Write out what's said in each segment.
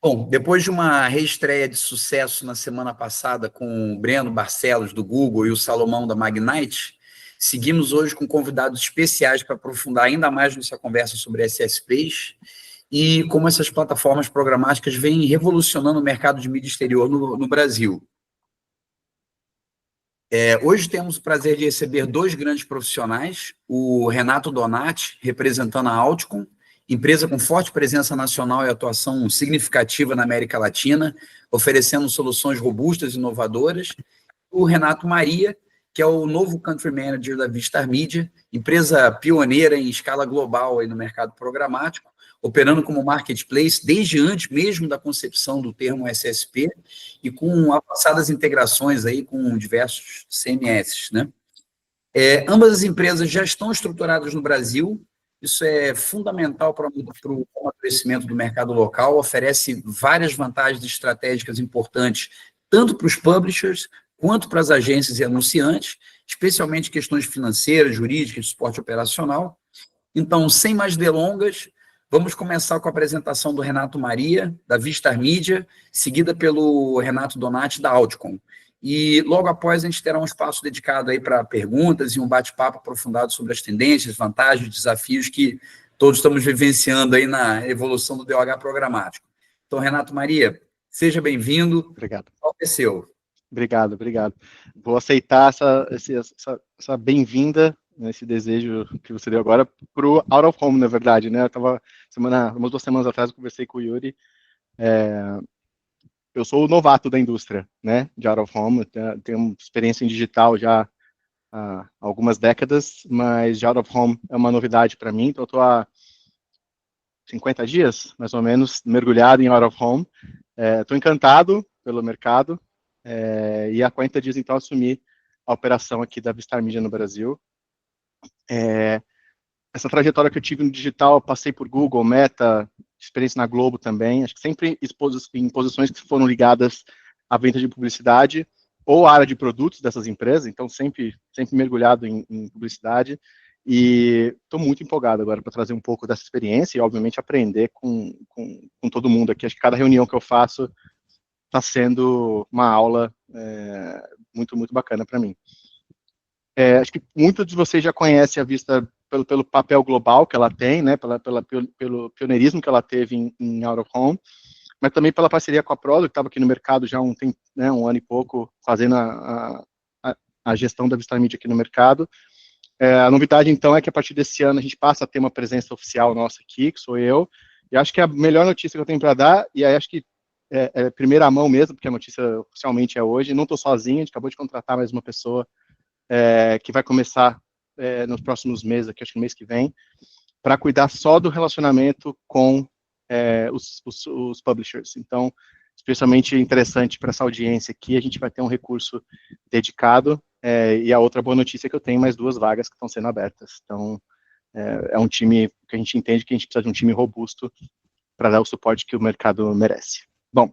Bom, depois de uma reestreia de sucesso na semana passada com o Breno Barcelos, do Google, e o Salomão, da Magnite, seguimos hoje com convidados especiais para aprofundar ainda mais nossa conversa sobre SSPs e como essas plataformas programáticas vêm revolucionando o mercado de mídia exterior no Brasil. Hoje temos o prazer de receber dois grandes profissionais, o Renato Donati, representando a Outcom, empresa com forte presença nacional e atuação significativa na América Latina, oferecendo soluções robustas e inovadoras. O Renato Maria, que é o novo Country Manager da Vistar Media, empresa pioneira em escala global aí no mercado programático, operando como marketplace desde antes mesmo da concepção do termo SSP e com avançadas integrações aí com diversos CMS, né? Ambas as empresas já estão estruturadas no Brasil. Isso é fundamental para o crescimento do mercado local, oferece várias vantagens estratégicas importantes, tanto para os publishers quanto para as agências e anunciantes, especialmente questões financeiras, jurídicas, suporte operacional. Então, sem mais delongas, vamos começar com a apresentação do Renato Maria, da Vistar Media, seguida pelo Renato Donati, da Outcom. E logo após a gente terá um espaço dedicado aí para perguntas e um bate-papo aprofundado sobre as tendências, vantagens, desafios que todos estamos vivenciando aí na evolução do DOH programático. Então, Renato Maria, seja bem-vindo. Obrigado. Qual é seu? Obrigado. Vou aceitar essa bem-vinda, esse desejo que você deu agora para o Out of Home, na verdade, né? Eu estava, umas 2 semanas atrás, eu conversei com o Yuri. Eu sou o novato da indústria, né, de Out of Home. Tenho experiência em digital já há algumas décadas, mas de Out of Home é uma novidade para mim. Então, eu estou há 50 dias, mais ou menos, mergulhado em Out of Home. Estou encantado pelo mercado. E há 40 dias, então, assumi a operação aqui da Vistar Media no Brasil. Essa trajetória que eu tive no digital, eu passei por Google, Meta, experiência na Globo também, acho que sempre em posições que foram ligadas à venda de publicidade ou à área de produtos dessas empresas, então sempre mergulhado em publicidade, e estou muito empolgado agora para trazer um pouco dessa experiência e, obviamente, aprender com todo mundo aqui. Acho que cada reunião que eu faço está sendo uma aula muito, muito bacana para mim. Acho que muitos de vocês já conhecem a Vista pelo papel global que ela tem, né, pelo pioneirismo que ela teve em Out of Home, mas também pela parceria com a Prolo, que estava aqui no mercado já há um ano e pouco, fazendo a gestão da Vistar Media aqui no mercado. A novidade, então, é que a partir desse ano a gente passa a ter uma presença oficial nossa aqui, que sou eu, e acho que a melhor notícia que eu tenho para dar, e aí acho que primeira mão mesmo, porque a notícia oficialmente é hoje, não estou sozinho, a gente acabou de contratar mais uma pessoa que vai começar nos próximos meses, aqui, acho que no mês que vem, para cuidar só do relacionamento com os publishers. Então, especialmente interessante para essa audiência aqui, a gente vai ter um recurso dedicado, e a outra boa notícia é que eu tenho mais 2 vagas que estão sendo abertas. Então, é um time que a gente entende que a gente precisa de um time robusto para dar o suporte que o mercado merece. Bom,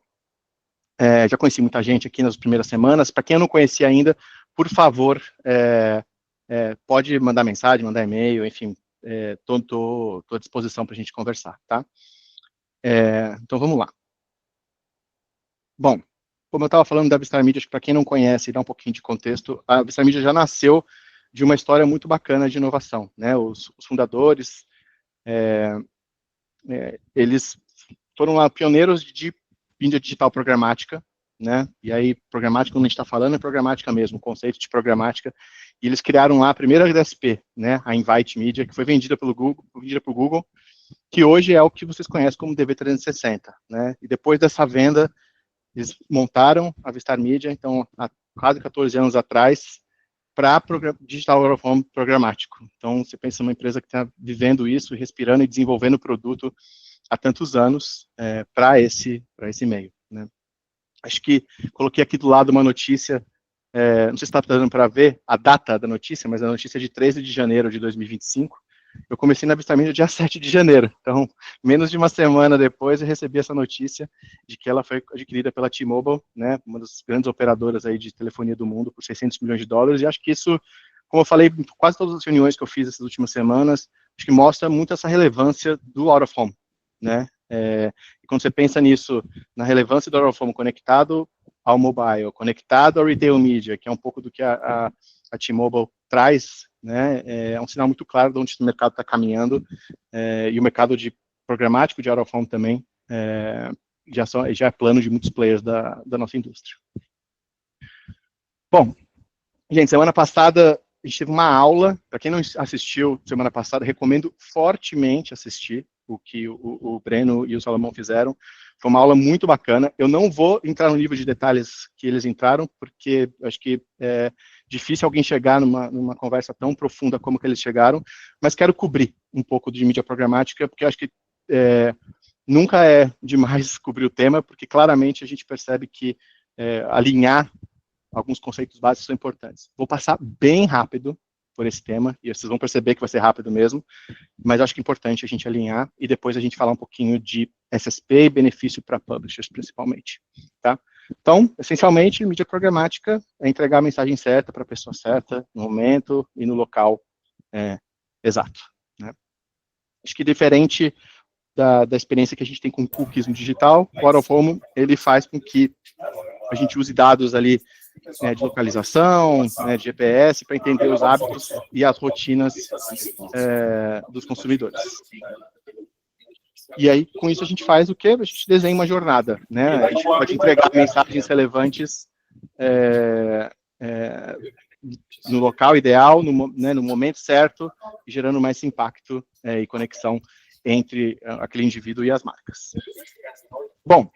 já conheci muita gente aqui nas primeiras semanas. Para quem eu não conhecia ainda, por favor, pode mandar mensagem, mandar e-mail, enfim, estou à disposição para a gente conversar, tá? Então, vamos lá. Bom, como eu estava falando da Vistar Media, acho que para quem não conhece, dá um pouquinho de contexto, a Vistar Media já nasceu de uma história muito bacana de inovação, né? Os fundadores, eles foram lá pioneiros de mídia digital programática, né? E aí, programática, quando a gente está falando, é programática mesmo, o conceito de programática. E eles criaram lá a primeira DSP, né? A Invite Media, que foi vendida pelo Google, que hoje é o que vocês conhecem como DV360, né? E depois dessa venda, eles montaram a Vistar Media, então, há quase 14 anos atrás, para digital out of home programático. Então, você pensa numa empresa que está vivendo isso, respirando e desenvolvendo produto há tantos anos para esse meio, né? Acho que coloquei aqui do lado uma notícia, não sei se está dando para ver a data da notícia, mas a notícia é de 13 de janeiro de 2025. Eu comecei na Vistar Media dia 7 de janeiro, então, menos de uma semana depois, eu recebi essa notícia de que ela foi adquirida pela T-Mobile, né, uma das grandes operadoras aí de telefonia do mundo, por $600 milhões, e acho que isso, como eu falei em quase todas as reuniões que eu fiz essas últimas semanas, acho que mostra muito essa relevância do out of home, né, E quando você pensa nisso, na relevância do out-of-home conectado ao mobile, conectado ao retail media, que é um pouco do que a T-Mobile traz, né, é um sinal muito claro de onde o mercado está caminhando, e o mercado de programático de out-of-home também já é plano de muitos players da nossa indústria. Bom, gente, semana passada a gente teve uma aula, para quem não assistiu semana passada, recomendo fortemente assistir o que o Breno e o Salomão fizeram. Foi uma aula muito bacana. Eu não vou entrar no nível de detalhes que eles entraram, porque acho que é difícil alguém chegar numa conversa tão profunda como que eles chegaram, mas quero cobrir um pouco de mídia programática, porque acho que nunca é demais cobrir o tema, porque claramente a gente percebe que alinhar alguns conceitos básicos são importantes. Vou passar bem rápido por esse tema, e vocês vão perceber que vai ser rápido mesmo, mas acho que é importante a gente alinhar, e depois a gente falar um pouquinho de SSP e benefício para publishers, principalmente, tá? Então, essencialmente, mídia programática é entregar a mensagem certa para a pessoa certa, no momento e no local exato, né? Acho que diferente da experiência que a gente tem com cookies no digital, o out-of-home, ele faz com que a gente use dados ali de localização, de GPS, para entender os hábitos e as rotinas dos consumidores. E aí, com isso, a gente faz o quê? A gente desenha uma jornada, né? A gente pode entregar mensagens relevantes no local ideal, no momento certo, gerando mais impacto e conexão entre aquele indivíduo e as marcas. Bom,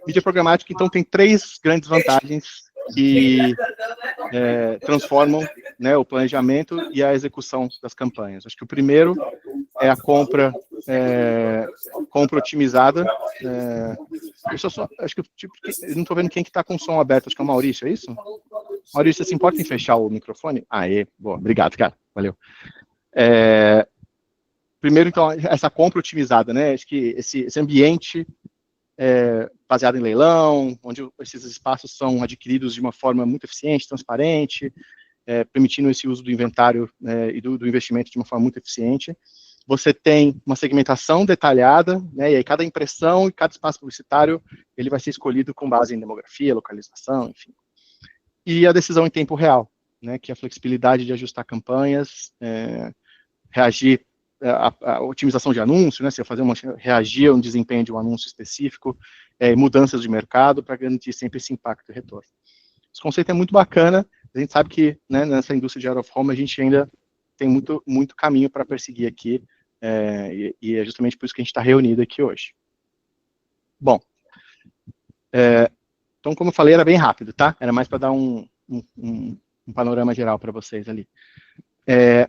mídia programática, então, tem 3 grandes vantagens que transformam, né, o planejamento e a execução das campanhas. Acho que o primeiro é a compra otimizada. Acho que eu não estou vendo quem que está com o som aberto, acho que é o Maurício, é isso? Maurício, você se importa em fechar o microfone? Boa, obrigado, cara, valeu. Primeiro, então, essa compra otimizada, né? Acho que esse ambiente baseado em leilão, onde esses espaços são adquiridos de uma forma muito eficiente, transparente, permitindo esse uso do inventário e do investimento de uma forma muito eficiente. Você tem uma segmentação detalhada, né, e aí cada impressão e cada espaço publicitário ele vai ser escolhido com base em demografia, localização, enfim. E a decisão em tempo real, né, que é a flexibilidade de ajustar campanhas, reagir a otimização de anúncio, né, se eu fazer reagir a um desempenho de um anúncio específico, mudanças de mercado para garantir sempre esse impacto e retorno. Esse conceito é muito bacana, a gente sabe que, né, nessa indústria de out-of-home a gente ainda tem muito caminho para perseguir aqui, e é justamente por isso que a gente está reunido aqui hoje. Bom, então, como eu falei, era bem rápido, tá? Era mais para dar um panorama geral para vocês ali.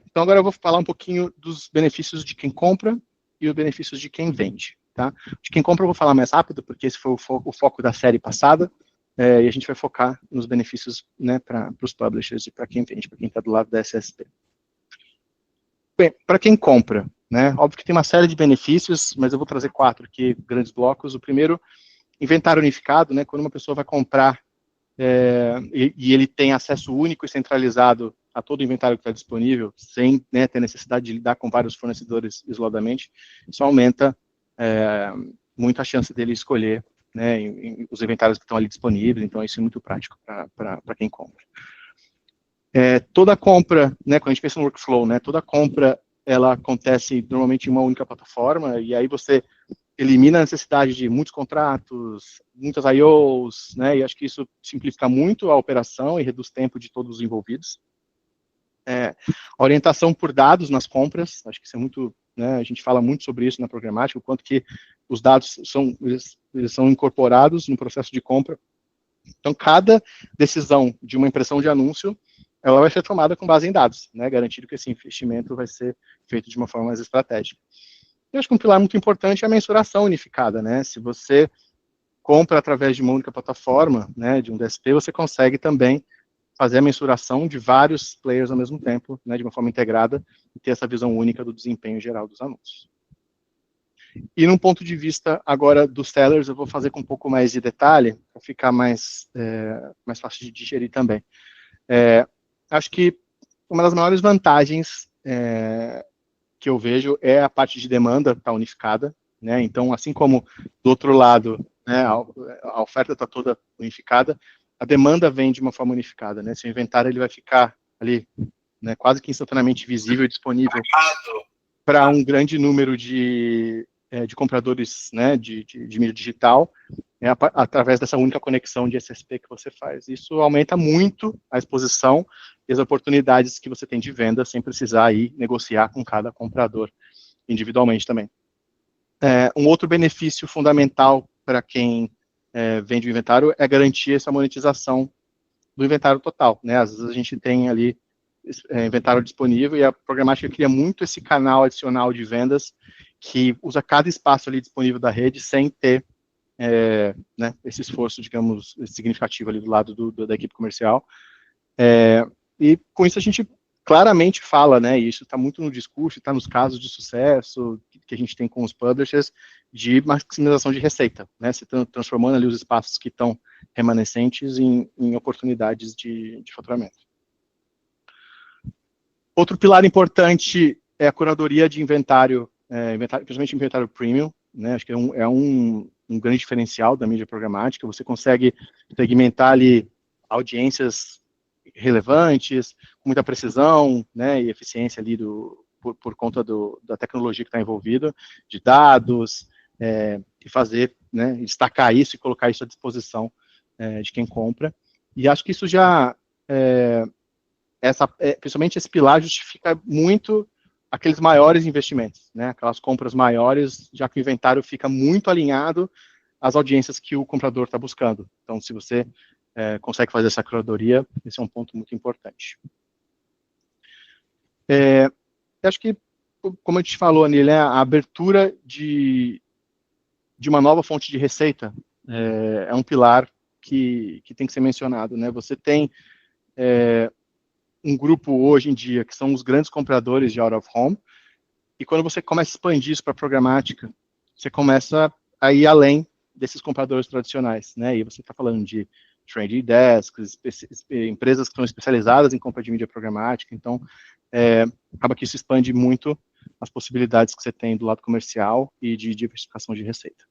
Então, agora eu vou falar um pouquinho dos benefícios de quem compra e os benefícios de quem vende, tá? De quem compra eu vou falar mais rápido, porque esse foi o foco da série passada, e a gente vai focar nos benefícios, né, para os publishers e para quem vende, para quem está do lado da SSP. Bem, para quem compra, né, óbvio que tem uma série de benefícios, mas eu vou trazer 4 aqui, grandes blocos. O primeiro, inventário unificado, né, quando uma pessoa vai comprar e ele tem acesso único e centralizado a todo o inventário que está disponível, sem, né, ter necessidade de lidar com vários fornecedores isoladamente, isso aumenta muito a chance dele escolher, né, os inventários que estão ali disponíveis, então isso é muito prático para quem compra. Toda compra, né, quando a gente pensa no workflow, né, toda compra ela acontece normalmente em uma única plataforma, e aí você elimina a necessidade de muitos contratos, muitas IOs, né, e acho que isso simplifica muito a operação e reduz tempo de todos os envolvidos. A orientação por dados nas compras, acho que isso é muito, né, a gente fala muito sobre isso na programática, o quanto que os dados eles são incorporados no processo de compra. Então, cada decisão de uma impressão de anúncio, ela vai ser tomada com base em dados, né, garantindo que esse investimento vai ser feito de uma forma mais estratégica. Eu acho que um pilar muito importante é a mensuração unificada, né, se você compra através de uma única plataforma, né, de um DSP, você consegue também fazer a mensuração de vários players ao mesmo tempo, né, de uma forma integrada, e ter essa visão única do desempenho geral dos anúncios. E num ponto de vista agora dos sellers, eu vou fazer com um pouco mais de detalhe, para ficar mais fácil de digerir também. Acho que uma das maiores vantagens que eu vejo é a parte de demanda estar unificada, né? Então, assim como do outro lado, né, a oferta está toda unificada, a demanda vem de uma forma unificada, né? Seu inventário ele vai ficar ali, né, quase que instantaneamente visível e disponível para um grande número de compradores, né, de mídia digital, através dessa única conexão de SSP que você faz. Isso aumenta muito a exposição e as oportunidades que você tem de venda, sem precisar aí negociar com cada comprador individualmente também. Um outro benefício fundamental para quem vende o inventário é garantir essa monetização do inventário total, né? Às vezes a gente tem ali inventário disponível e a programática cria muito esse canal adicional de vendas que usa cada espaço ali disponível da rede sem ter né, esse esforço, digamos, significativo ali do lado da equipe comercial. E com isso a gente claramente fala, né, e isso está muito no discurso, está nos casos de sucesso que a gente tem com os publishers, de maximização de receita, né, se transformando ali os espaços que estão remanescentes em oportunidades de faturamento. Outro pilar importante é a curadoria de inventário, principalmente inventário premium, né, acho que é um grande diferencial da mídia programática. Você consegue segmentar ali audiências relevantes, com muita precisão, né, e eficiência ali por conta da tecnologia que está envolvida, de dados, e fazer, né, destacar isso e colocar isso à disposição de quem compra. E acho que isso já, principalmente esse pilar justifica muito aqueles maiores investimentos, né, aquelas compras maiores, já que o inventário fica muito alinhado às audiências que o comprador está buscando. Então, se você consegue fazer essa curadoria, esse é um ponto muito importante. Acho que, como a gente falou, Anil, a abertura de uma nova fonte de receita é um pilar que tem que ser mencionado, né? Você tem um grupo hoje em dia que são os grandes compradores de out of home, e quando você começa a expandir isso para programática, você começa a ir além desses compradores tradicionais, né? E você está falando de trading desks, empresas que estão especializadas em compra de mídia programática, então acaba que isso expande muito as possibilidades que você tem do lado comercial e de diversificação de receita.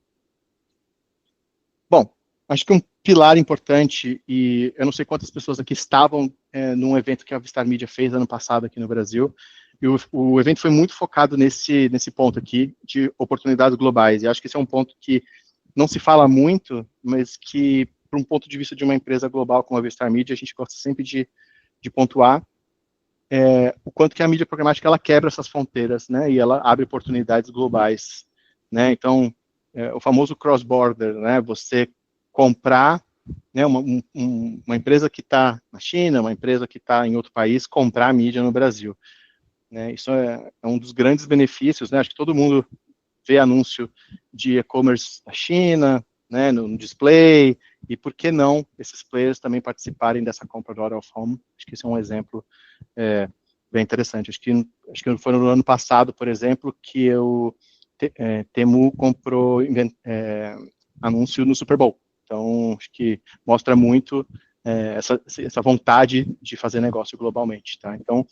Bom, acho que um pilar importante, e eu não sei quantas pessoas aqui estavam num evento que a Vistar Media fez ano passado aqui no Brasil, e o evento foi muito focado nesse ponto aqui, de oportunidades globais, e acho que esse é um ponto que não se fala muito, mas que, por um ponto de vista de uma empresa global como a Vistar Media, a gente gosta sempre de pontuar o quanto que a mídia programática ela quebra essas fronteiras, né, e ela abre oportunidades globais, né, então, o famoso cross-border, né, você comprar, né, uma empresa que está na China, uma empresa que está em outro país, comprar a mídia no Brasil, né, isso é um dos grandes benefícios, né, acho que todo mundo vê anúncio de e-commerce da China, né, no display, e por que não esses players também participarem dessa compra do out of home? Acho que esse é um exemplo bem interessante. Acho que foi no ano passado, por exemplo, que o Temu comprou anúncio no Super Bowl. Então, acho que mostra muito essa vontade de fazer negócio globalmente, tá? Então,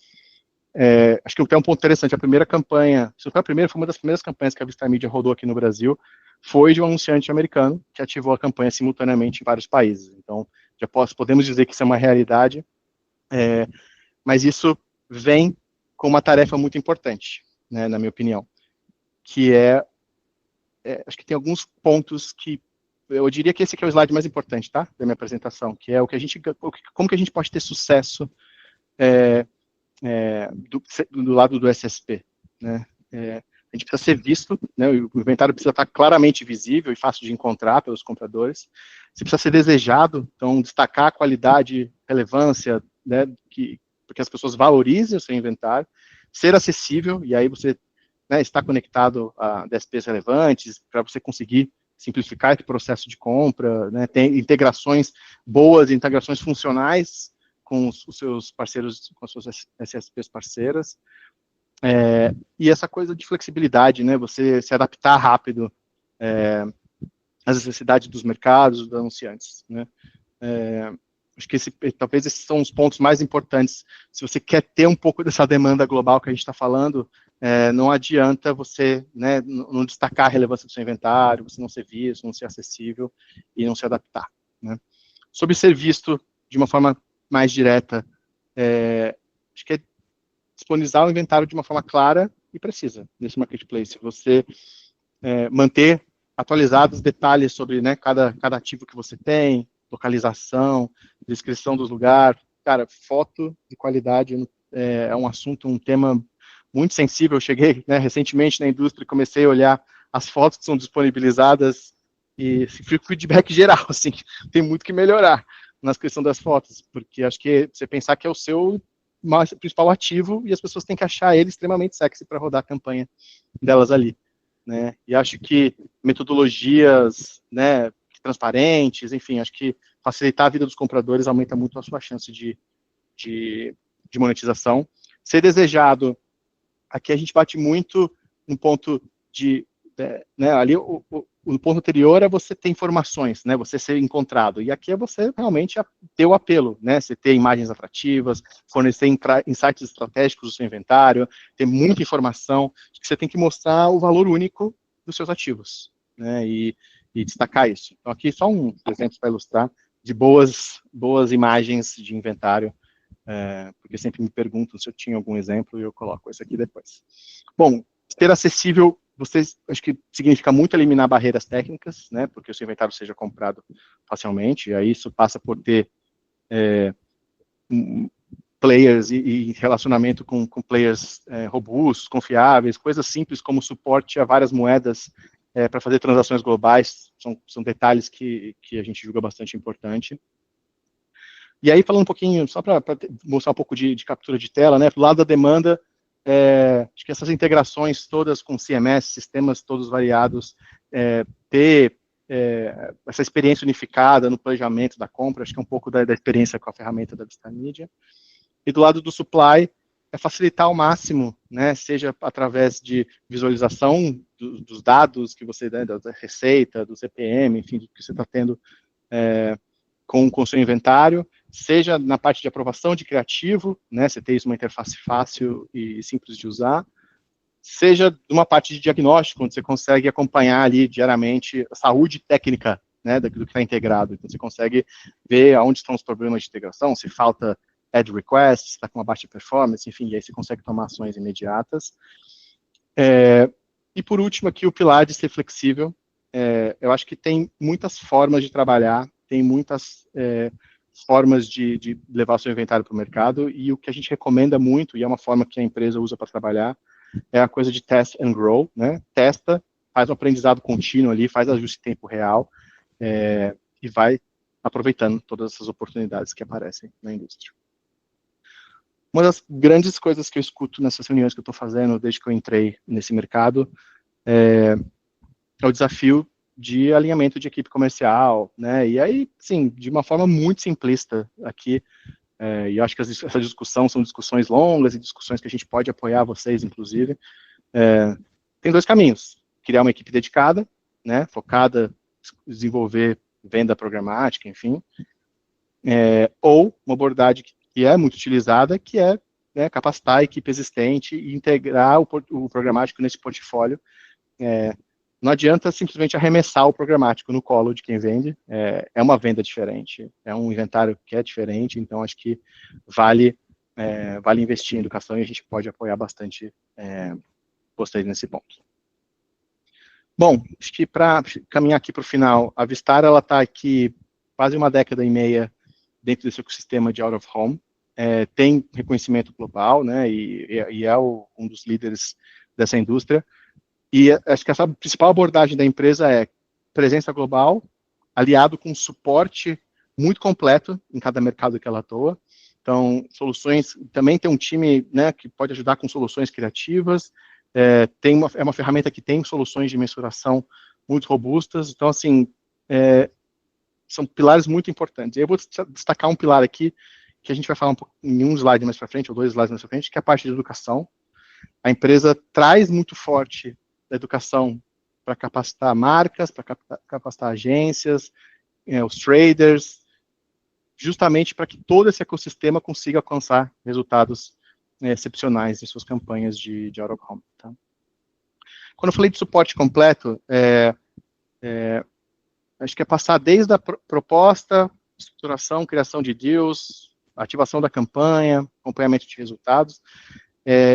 acho que tem um ponto interessante. A primeira campanha, se foi uma das primeiras campanhas que a Vistar Media rodou aqui no Brasil, foi de um anunciante americano que ativou a campanha simultaneamente em vários países. Então, já podemos dizer que isso é uma realidade, mas isso vem com uma tarefa muito importante, né, na minha opinião, que acho que tem alguns pontos que eu diria que esse aqui é o slide mais importante, tá, da minha apresentação, que é como que a gente pode ter sucesso do lado do SSP, né? A gente precisa ser visto, né? O inventário precisa estar claramente visível e fácil de encontrar pelos compradores. Você precisa ser desejado, então destacar a qualidade, relevância, né? Porque as pessoas valorizem o seu inventário, ser acessível, e aí você, né, está conectado a DSPs relevantes para você conseguir simplificar esse processo de compra, né? Tem integrações boas, integrações funcionais com os seus parceiros, com as suas SSPs parceiras, e essa coisa de flexibilidade, né, você se adaptar rápido às necessidades dos mercados, dos anunciantes, né. Acho que talvez esses são os pontos mais importantes, se você quer ter um pouco dessa demanda global que a gente está falando, não adianta você, né, não destacar a relevância do seu inventário, você não ser visto, não ser acessível e não se adaptar, né? Sobre ser visto de uma forma mais direta, acho que é disponibilizar o inventário de uma forma clara e precisa nesse marketplace. Você manter atualizados os detalhes sobre, né, cada ativo que você tem, localização, descrição dos lugares. Cara, foto de qualidade é um assunto, um tema muito sensível. Eu cheguei, né, recentemente na indústria e comecei a olhar as fotos que são disponibilizadas e fico feedback geral, assim, tem muito que melhorar na questão das fotos, porque acho que você pensar que é o seu principal ativo e as pessoas têm que achar ele extremamente sexy para rodar a campanha delas ali, né? E acho que metodologias, né, transparentes, enfim, acho que facilitar a vida dos compradores aumenta muito a sua chance de monetização. Ser desejado, aqui a gente bate muito no ponto né, ali o ponto anterior é você ter informações, né, você ser encontrado, e aqui é você realmente ter o apelo, né, você ter imagens atrativas, fornecer insights estratégicos do seu inventário, ter muita informação, que você tem que mostrar o valor único dos seus ativos, né, e destacar isso. Então aqui só um exemplo para ilustrar de boas imagens de inventário, porque sempre me perguntam se eu tinha algum exemplo e eu coloco esse aqui depois. Bom, ter acessível, acho que significa muito eliminar barreiras técnicas, né, porque o seu inventário seja comprado facilmente, e aí isso passa por ter players e relacionamento com players robustos, confiáveis, coisas simples como suporte a várias moedas para fazer transações globais, são detalhes que a gente julga bastante importante. E aí, falando um pouquinho, só para mostrar um pouco de captura de tela, né, do lado da demanda, acho que essas integrações todas com CMS, sistemas todos variados, ter essa experiência unificada no planejamento da compra, acho que é um pouco da experiência com a ferramenta da Vistamedia. E do lado do supply, é facilitar ao máximo, né, seja através de visualização dos dados que você, né, da receita, do CPM, enfim, do que você está tendo com o seu inventário, seja na parte de aprovação de criativo, né, você ter isso uma interface fácil e simples de usar, seja uma parte de diagnóstico, onde você consegue acompanhar ali diariamente a saúde técnica, né, do que está integrado. Então, você consegue ver aonde estão os problemas de integração, se falta add request, se está com uma baixa performance, enfim, e aí você consegue tomar ações imediatas. E por último aqui, o pilar de ser flexível. Eu acho que tem muitas formas de trabalhar, tem muitas formas de levar seu inventário para o mercado, e o que a gente recomenda muito, e é uma forma que a empresa usa para trabalhar, é a coisa de test and grow, né? Testa, faz um aprendizado contínuo ali, faz ajuste em tempo real, e vai aproveitando todas essas oportunidades que aparecem na indústria. Uma das grandes coisas que eu escuto nessas reuniões que eu estou fazendo desde que eu entrei nesse mercado é o desafio de alinhamento de equipe comercial, né? E aí, sim, de uma forma muito simplista aqui, e eu acho que essa discussão são discussões longas e discussões que a gente pode apoiar vocês, inclusive. Tem dois caminhos: criar uma equipe dedicada, né, focada em desenvolver venda programática, enfim, ou uma abordagem que é muito utilizada, que é, né, capacitar a equipe existente e integrar o programático nesse portfólio. Não adianta simplesmente arremessar o programático no colo de quem vende, é uma venda diferente, é um inventário que é diferente, então acho que vale investir em educação e a gente pode apoiar bastante vocês nesse ponto. Bom, acho que para caminhar aqui para o final, a Vistara ela está aqui quase uma década e meia dentro desse ecossistema de out of home, tem reconhecimento global, né, e é um dos líderes dessa indústria. E acho que essa principal abordagem da empresa é presença global, aliado com suporte muito completo em cada mercado que ela atua. Então, soluções, também tem um time, né, que pode ajudar com soluções criativas, é uma ferramenta que tem soluções de mensuração muito robustas. Então, assim, são pilares muito importantes. Eu vou destacar um pilar aqui, que a gente vai falar em um slide mais para frente, ou 2 slides mais para frente, que é a parte de educação. A empresa traz muito forte da educação para capacitar marcas, para capacitar agências, os traders, justamente para que todo esse ecossistema consiga alcançar resultados excepcionais em suas campanhas de out of home. Tá? Quando eu falei de suporte completo, acho que é passar desde a proposta, estruturação, criação de deals, ativação da campanha, acompanhamento de resultados.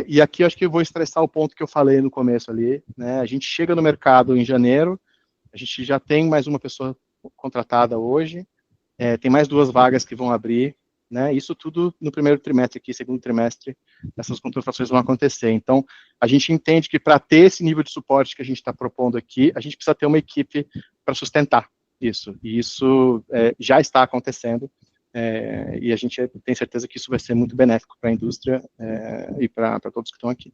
E aqui eu acho que eu vou estressar o ponto que eu falei no começo ali, né? A gente chega no mercado em janeiro, a gente já tem mais uma pessoa contratada hoje, tem mais 2 vagas que vão abrir, né? Isso tudo no primeiro trimestre aqui, segundo trimestre, essas contratações vão acontecer. Então, a gente entende que para ter esse nível de suporte que a gente está propondo aqui, a gente precisa ter uma equipe para sustentar isso. E isso já está acontecendo. E a gente tem certeza que isso vai ser muito benéfico para a indústria e para todos que estão aqui.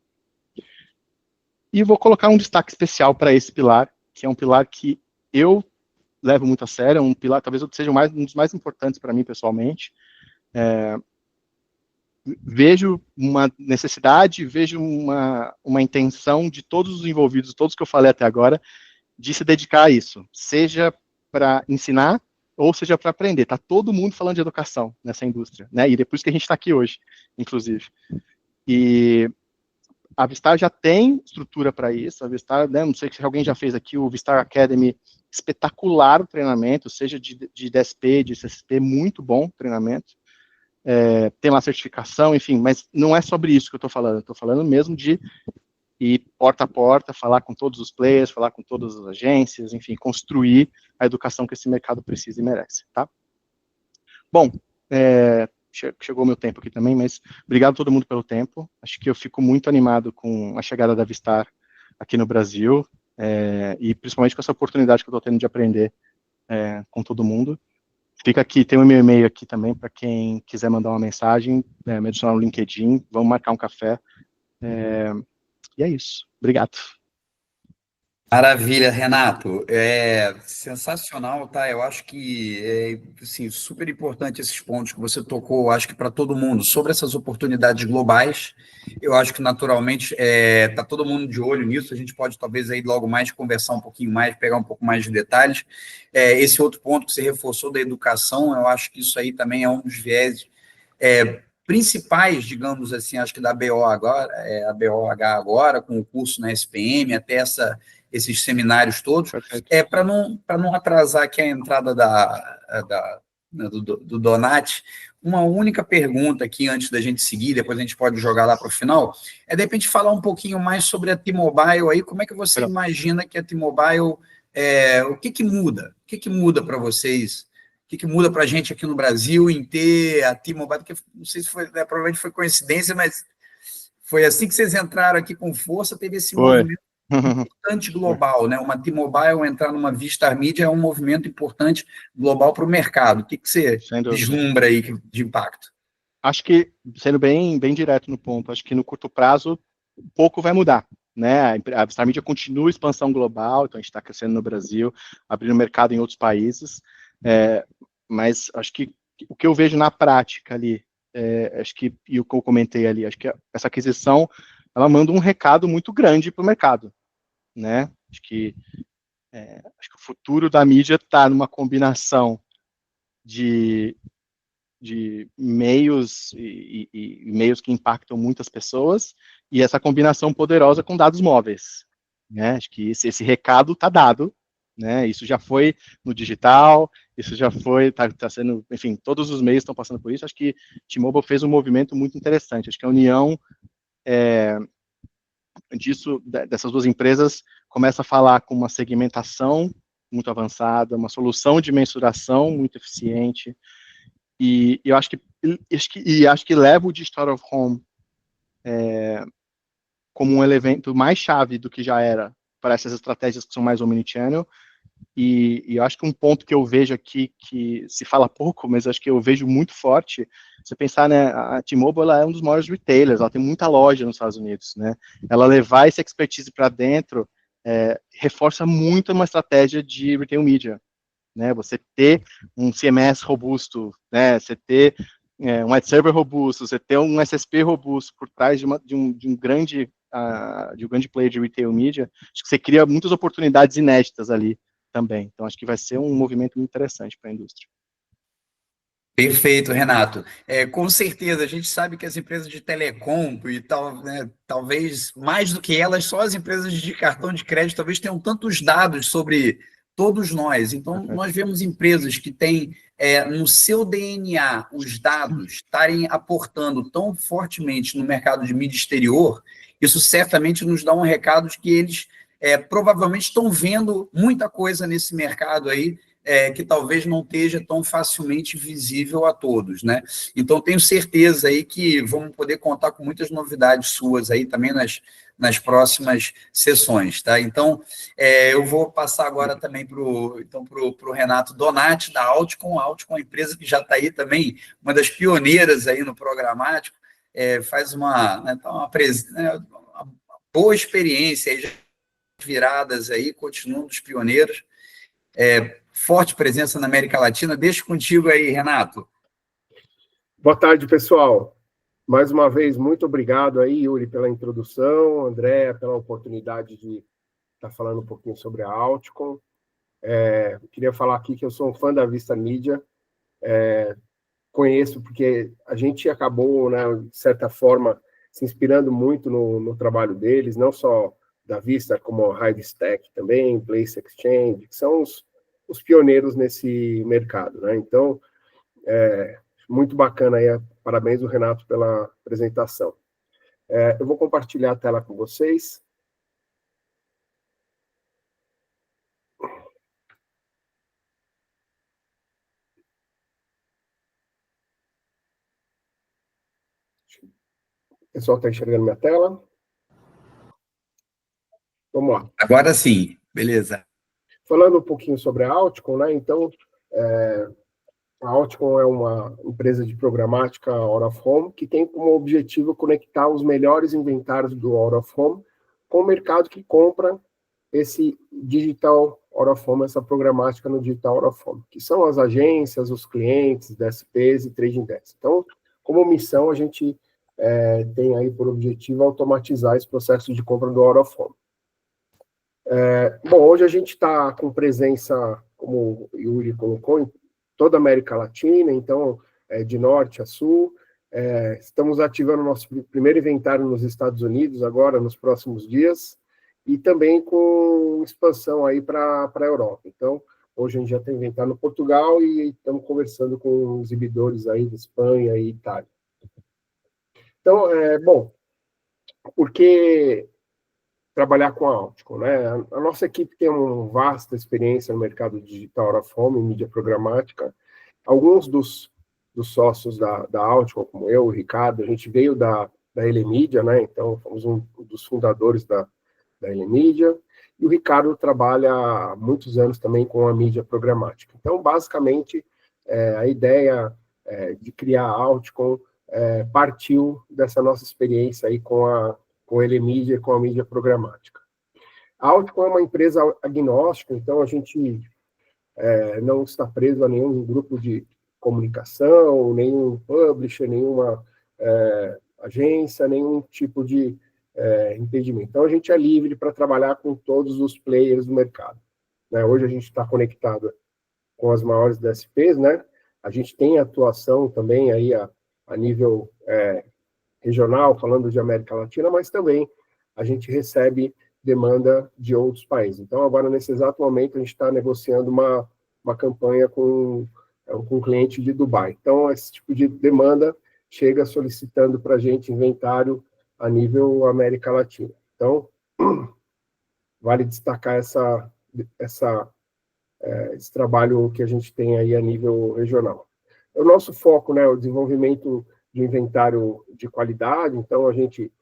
E vou colocar um destaque especial para esse pilar, que é um pilar que eu levo muito a sério, é um pilar, talvez seja um dos mais importantes para mim pessoalmente. Vejo uma necessidade, vejo uma intenção de todos os envolvidos, todos que eu falei até agora, de se dedicar a isso, seja para ensinar, ou seja para aprender. Está todo mundo falando de educação nessa indústria, né? E é por isso que a gente está aqui hoje, inclusive. E a Vistar já tem estrutura para isso. A Vistar, né, não sei se alguém já fez aqui o Vistar Academy, espetacular o treinamento, seja de DSP, de CSP, muito bom o treinamento. Tem uma certificação, enfim, mas não é sobre isso que eu estou falando. Eu estou falando mesmo de ir porta a porta, falar com todos os players, falar com todas as agências, enfim, construir a educação que esse mercado precisa e merece, tá? Bom, chegou o meu tempo aqui também, mas obrigado a todo mundo pelo tempo. Acho que eu fico muito animado com a chegada da Vistar aqui no Brasil, e principalmente com essa oportunidade que eu estou tendo de aprender com todo mundo. Fica aqui, tem o meu e-mail aqui também, para quem quiser mandar uma mensagem, me adicionar no LinkedIn, vamos marcar um café. E é isso. Obrigado. Maravilha, Renato. Sensacional, tá? Eu acho que assim, super importante esses pontos que você tocou, eu acho que para todo mundo, sobre essas oportunidades globais. Eu acho que naturalmente tá todo mundo de olho nisso. A gente pode talvez aí logo mais conversar um pouquinho mais, pegar um pouco mais de detalhes. Esse outro ponto que você reforçou da educação, eu acho que isso aí também é um dos viéses principais, digamos assim, acho que da BO agora, a BOH agora, com o curso na SPM, até esses seminários todos, Perfeito. para não atrasar aqui a entrada do Donati, uma única pergunta aqui antes da gente seguir, depois a gente pode jogar lá para o final, de repente falar um pouquinho mais sobre a T-Mobile aí, como é que você imagina que a T-Mobile, o que muda? O que muda para vocês? O que muda para a gente aqui no Brasil em ter a T-Mobile? Porque não sei se foi, provavelmente foi coincidência, mas foi assim que vocês entraram aqui com força, teve esse movimento importante global, né? Uma T-Mobile entrar numa Vistar Media é um movimento importante global para o mercado. O que você vislumbra aí de impacto? Acho que, sendo bem direto no ponto, acho que no curto prazo pouco vai mudar, né? A Vistar Media continua a expansão global, então a gente está crescendo no Brasil, abrindo mercado em outros países, mas acho que o que eu vejo na prática ali, acho que, e o que eu comentei ali, acho que essa aquisição, ela manda um recado muito grande para o mercado, né? Acho que o futuro da mídia está numa combinação de meios e meios que impactam muitas pessoas e essa combinação poderosa com dados móveis, né? Acho que esse recado está dado, né? Isso já foi no digital, isso já foi, está sendo, enfim, todos os meios estão passando por isso. Acho que T-Mobile fez um movimento muito interessante. Acho que a união dessas duas empresas começa a falar com uma segmentação muito avançada, uma solução de mensuração muito eficiente, e eu acho que leva o Digital of Home como um elemento mais chave do que já era para essas estratégias que são mais omnichannel, e eu acho que um ponto que eu vejo aqui, que se fala pouco, mas acho que eu vejo muito forte, você pensar, né, a T-Mobile ela é um dos maiores retailers, ela tem muita loja nos Estados Unidos, né, ela levar essa expertise para dentro reforça muito uma estratégia de retail media, né, você ter um CMS robusto, né, você ter um ad server robusto, você ter um SSP robusto por trás de um grande player de retail media, acho que você cria muitas oportunidades inéditas ali também. Então, acho que vai ser um movimento muito interessante para a indústria. Perfeito, Renato. Com certeza, a gente sabe que as empresas de telecom e tal, né, talvez mais do que elas, só as empresas de cartão de crédito talvez tenham tantos dados sobre todos nós. Então, nós vemos empresas que têm no seu DNA os dados estarem aportando tão fortemente no mercado de mídia exterior, isso certamente nos dá um recado de que eles provavelmente estão vendo muita coisa nesse mercado aí, que talvez não esteja tão facilmente visível a todos, né? Então, tenho certeza aí que vamos poder contar com muitas novidades suas aí também nas próximas sessões, tá? Então, eu vou passar agora também para o Renato Donati, da Altcom. A Altcom é uma empresa que já está aí também, uma das pioneiras aí no programático, faz uma boa experiência aí, viradas aí, continuam dos pioneiros, forte presença na América Latina. Deixo contigo aí, Renato. Boa tarde, pessoal. Mais uma vez, muito obrigado aí, Yuri, pela introdução, Andréa, pela oportunidade de estar falando um pouquinho sobre a Altcom. Queria falar aqui que eu sou um fã da Vista Media, conheço porque a gente acabou, né, de certa forma, se inspirando muito no trabalho deles, não só da Vista, como a Hivestack também, Place Exchange, que são os pioneiros nesse mercado, né? Então, muito bacana aí, parabéns ao Renato pela apresentação. Eu vou compartilhar a tela com vocês. O pessoal está enxergando minha tela? Vamos lá. Agora sim, beleza. Falando um pouquinho sobre a Altcom, né? Então, a Altcom é uma empresa de programática out of home que tem como objetivo conectar os melhores inventários do out of home com o mercado que compra esse digital out of home, essa programática no digital out of home, que são as agências, os clientes, DSPs e trading desks. Então, como missão, a gente tem aí por objetivo automatizar esse processo de compra do out of home. Bom, hoje a gente está com presença, como o Yuri colocou, em toda a América Latina, então, de norte a sul. Estamos ativando nosso primeiro inventário nos Estados Unidos agora, nos próximos dias, e também com expansão aí para a Europa. Então, hoje a gente já tem inventário no Portugal e estamos conversando com exibidores aí de Espanha e Itália. Então, bom, porque trabalhar com a Altcom, né? A nossa equipe tem uma vasta experiência no mercado digital out of home, mídia programática. Alguns dos sócios da Altcom, como eu, o Ricardo, a gente veio da Elemedia, né? Então, fomos um dos fundadores da Elemedia, e o Ricardo trabalha há muitos anos também com a mídia programática. Então, basicamente, a ideia de criar a Altcom partiu dessa nossa experiência aí com a Elemedia e com a mídia programática. A Altcom é uma empresa agnóstica, então a gente não está preso a nenhum grupo de comunicação, nenhum publisher, nenhuma agência, nenhum tipo de impedimento. Então, a gente é livre para trabalhar com todos os players do mercado, né? Hoje a gente está conectado com as maiores DSPs, né? A gente tem atuação também aí a nível regional, falando de América Latina, mas também a gente recebe demanda de outros países. Então, agora, nesse exato momento, a gente está negociando uma campanha com um cliente de Dubai. Então, esse tipo de demanda chega solicitando para a gente inventário a nível América Latina. Então, vale destacar esse trabalho que a gente tem aí a nível regional. O nosso foco, né, é o desenvolvimento de inventário de qualidade, então a gente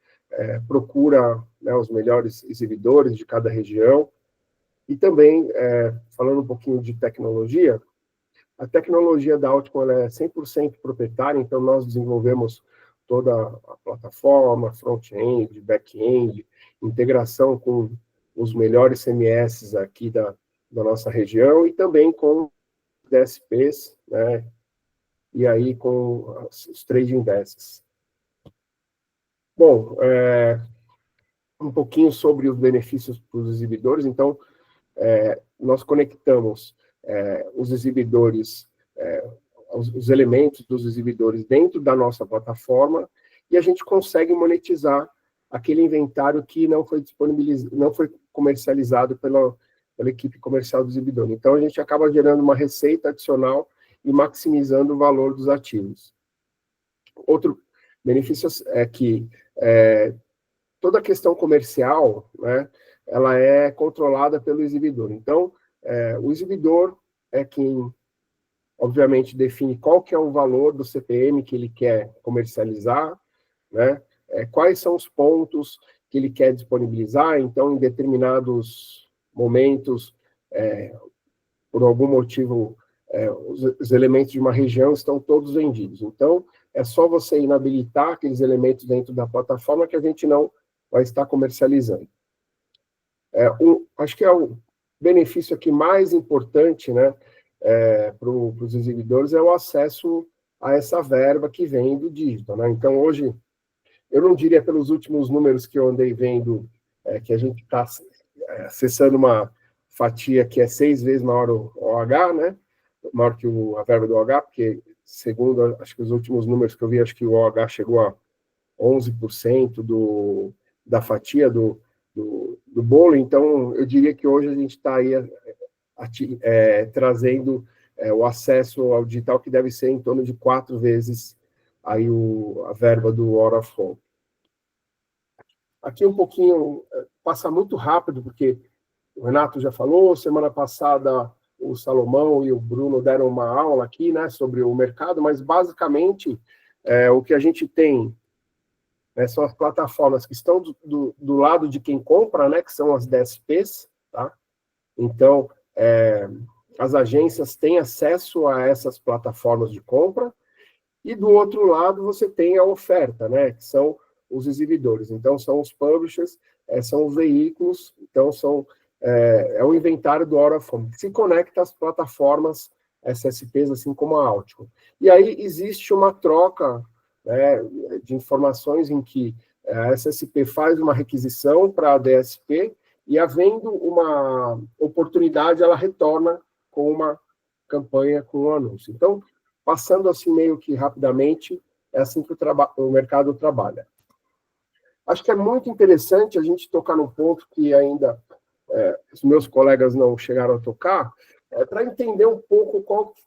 procura, né, os melhores exibidores de cada região, e também, falando um pouquinho de tecnologia, a tecnologia da Altcom ela é 100% proprietária, então nós desenvolvemos toda a plataforma, front-end, back-end, integração com os melhores CMS aqui da nossa região e também com DSPs, né, e aí com os trading desks. Bom, um pouquinho sobre os benefícios para os exibidores. Então, nós conectamos os exibidores os elementos dos exibidores dentro da nossa plataforma e a gente consegue monetizar aquele inventário que não foi disponibilizado, não foi comercializado pela equipe comercial do exibidor. Então, a gente acaba gerando uma receita adicional e maximizando o valor dos ativos. Outro benefício é que toda a questão comercial, né, ela é controlada pelo exibidor. Então, o exibidor é quem, obviamente, define qual que é o valor do CPM que ele quer comercializar, né, quais são os pontos que ele quer disponibilizar. Então, em determinados momentos, por algum motivo, os elementos de uma região estão todos vendidos. Então, é só você inabilitar aqueles elementos dentro da plataforma que a gente não vai estar comercializando. Acho que é o benefício aqui mais importante, né, para os exibidores, é o acesso a essa verba que vem do digital, né? Então, hoje, eu não diria pelos últimos números que eu andei vendo, que a gente está acessando uma fatia que é 6 vezes maior o OH, né? Maior que a verba do OH, porque, segundo, acho que os últimos números que eu vi, acho que o OH chegou a 11% da fatia do bolo. Então, eu diria que hoje a gente está aí trazendo o acesso ao digital, que deve ser em torno de 4 vezes aí a verba do Hora of Home. Aqui um pouquinho, passa muito rápido, porque o Renato já falou, semana passada o Salomão e o Bruno deram uma aula aqui, né, sobre o mercado, mas basicamente o que a gente tem são as plataformas que estão do lado de quem compra, né, que são as DSPs, tá? Então, as agências têm acesso a essas plataformas de compra, e do outro lado você tem a oferta, né, que são os exibidores. Então, são os publishers, são os veículos, então é o inventário do Hora of Home, que se conecta às plataformas SSPs, assim como a Altico. E aí existe uma troca, né, de informações em que a SSP faz uma requisição para a DSP e, havendo uma oportunidade, ela retorna com uma campanha, com um anúncio. Então, passando assim meio que rapidamente, é assim que o mercado trabalha. Acho que é muito interessante a gente tocar num ponto que ainda os meus colegas não chegaram a tocar, para entender um pouco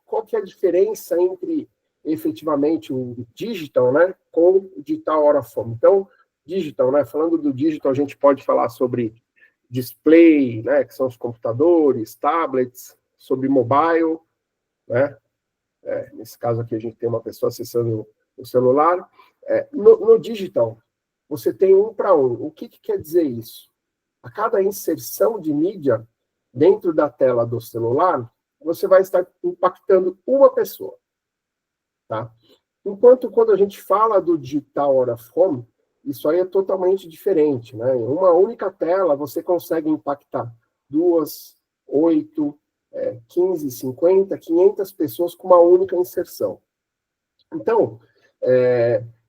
qual que é a diferença entre, efetivamente, o digital, né, com o digital Hora of Home. Então, digital, né, falando do digital, a gente pode falar sobre display, né, que são os computadores, tablets, sobre mobile, né, nesse caso aqui a gente tem uma pessoa acessando o celular. No digital, você tem 1 para 1. O que quer dizer isso? A cada inserção de mídia dentro da tela do celular, você vai estar impactando uma pessoa, tá? Enquanto quando a gente fala do digital Hora of Home, isso aí é totalmente diferente, né? Em uma única tela, você consegue impactar 2, 8, 15, 50, 500 pessoas com uma única inserção. Então,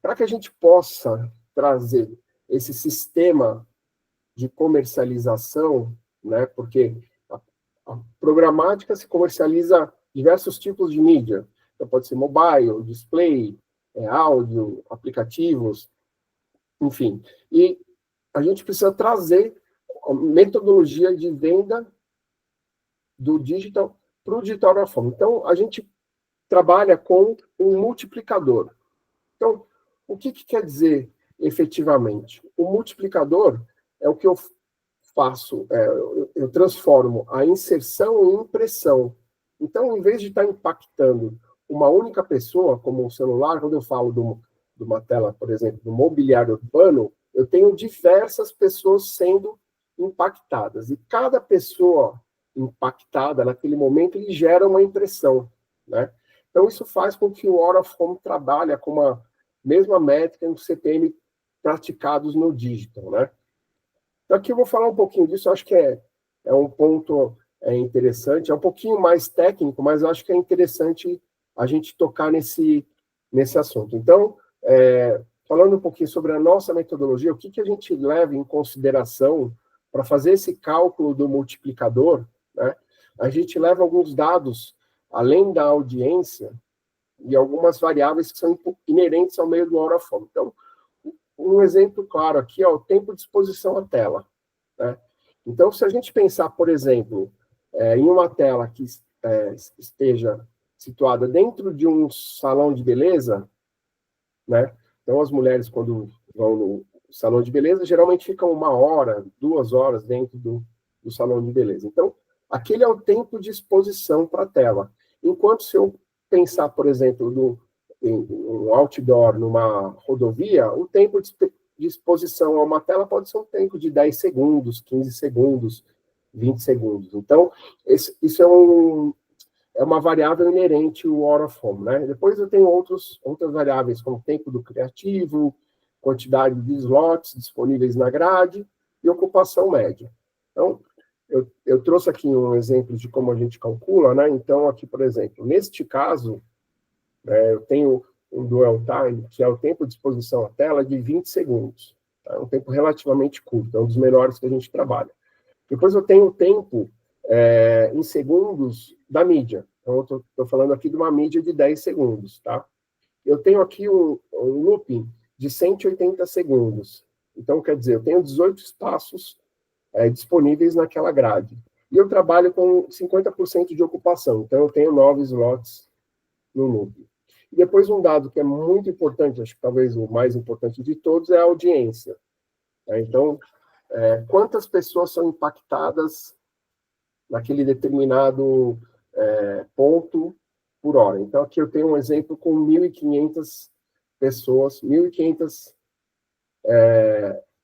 para que a gente possa trazer esse sistema de comercialização, né, porque a programática se comercializa diversos tipos de mídia. Então, pode ser mobile, display, áudio, aplicativos, enfim. E a gente precisa trazer a metodologia de venda do digital para o digital Hora of Home. Então, a gente trabalha com um multiplicador. Então, o que quer dizer efetivamente? O multiplicador é o que eu faço, eu transformo a inserção em impressão. Então, em vez de estar impactando uma única pessoa, como o celular, quando eu falo de uma tela, por exemplo, do mobiliário urbano, eu tenho diversas pessoas sendo impactadas. E cada pessoa impactada naquele momento, ele gera uma impressão, né? Então, isso faz com que o Hora of Home trabalhe com uma mesma métrica no CPM praticados no digital, né? Então, aqui eu vou falar um pouquinho disso, eu acho que é um ponto interessante, é um pouquinho mais técnico, mas eu acho que é interessante a gente tocar nesse assunto. Então, falando um pouquinho sobre a nossa metodologia, o que a gente leva em consideração para fazer esse cálculo do multiplicador, né? A gente leva alguns dados, além da audiência, e algumas variáveis que são inerentes ao meio do out of home. Então, um exemplo claro aqui é o tempo de exposição à tela, né? Então, se a gente pensar, por exemplo, em uma tela que esteja situada dentro de um salão de beleza, né? Então, as mulheres, quando vão no salão de beleza, geralmente ficam 1 hora, 2 horas dentro do salão de beleza. Então, aquele é o tempo de exposição para a tela. Enquanto se eu pensar, por exemplo, em um outdoor, numa rodovia, o tempo de exposição a uma tela pode ser um tempo de 10 segundos, 15 segundos, 20 segundos. Então, isso é uma variável inerente ao out of home, né? Depois eu tenho outras variáveis, como tempo do criativo, quantidade de slots disponíveis na grade e ocupação média. Então, eu trouxe aqui um exemplo de como a gente calcula, né? Então, aqui, por exemplo, neste caso, eu tenho um dwell time, que é o tempo de exposição à tela, de 20 segundos. Tá? É um tempo relativamente curto, é um dos menores que a gente trabalha. Depois eu tenho o tempo em segundos da mídia. Então, eu estou falando aqui de uma mídia de 10 segundos, tá? Eu tenho aqui um looping de 180 segundos. Então, quer dizer, eu tenho 18 espaços disponíveis naquela grade. E eu trabalho com 50% de ocupação. Então, eu tenho 9 slots no looping. E depois um dado que é muito importante, acho que talvez o mais importante de todos, é a audiência. Então, quantas pessoas são impactadas naquele determinado ponto por hora. Então, aqui eu tenho um exemplo com 1.500 pessoas, 1.500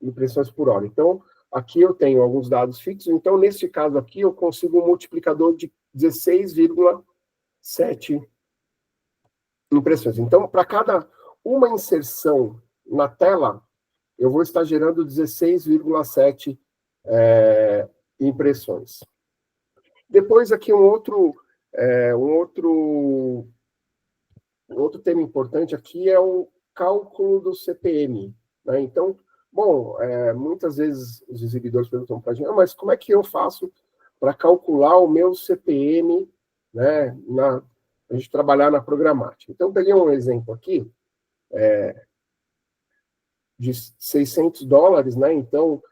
impressões por hora. Então, aqui eu tenho alguns dados fixos. Então, neste caso aqui, eu consigo um multiplicador de 16,7 impressões. Então, para cada uma inserção na tela, eu vou estar gerando 16,7 impressões. Depois, aqui um outro tema importante aqui é o cálculo do CPM, né? Então, bom, muitas vezes os exibidores perguntam para a gente, mas como é que eu faço para calcular o meu CPM, né, a gente trabalhar na programática? Então, eu peguei um exemplo aqui de $600, né? Então,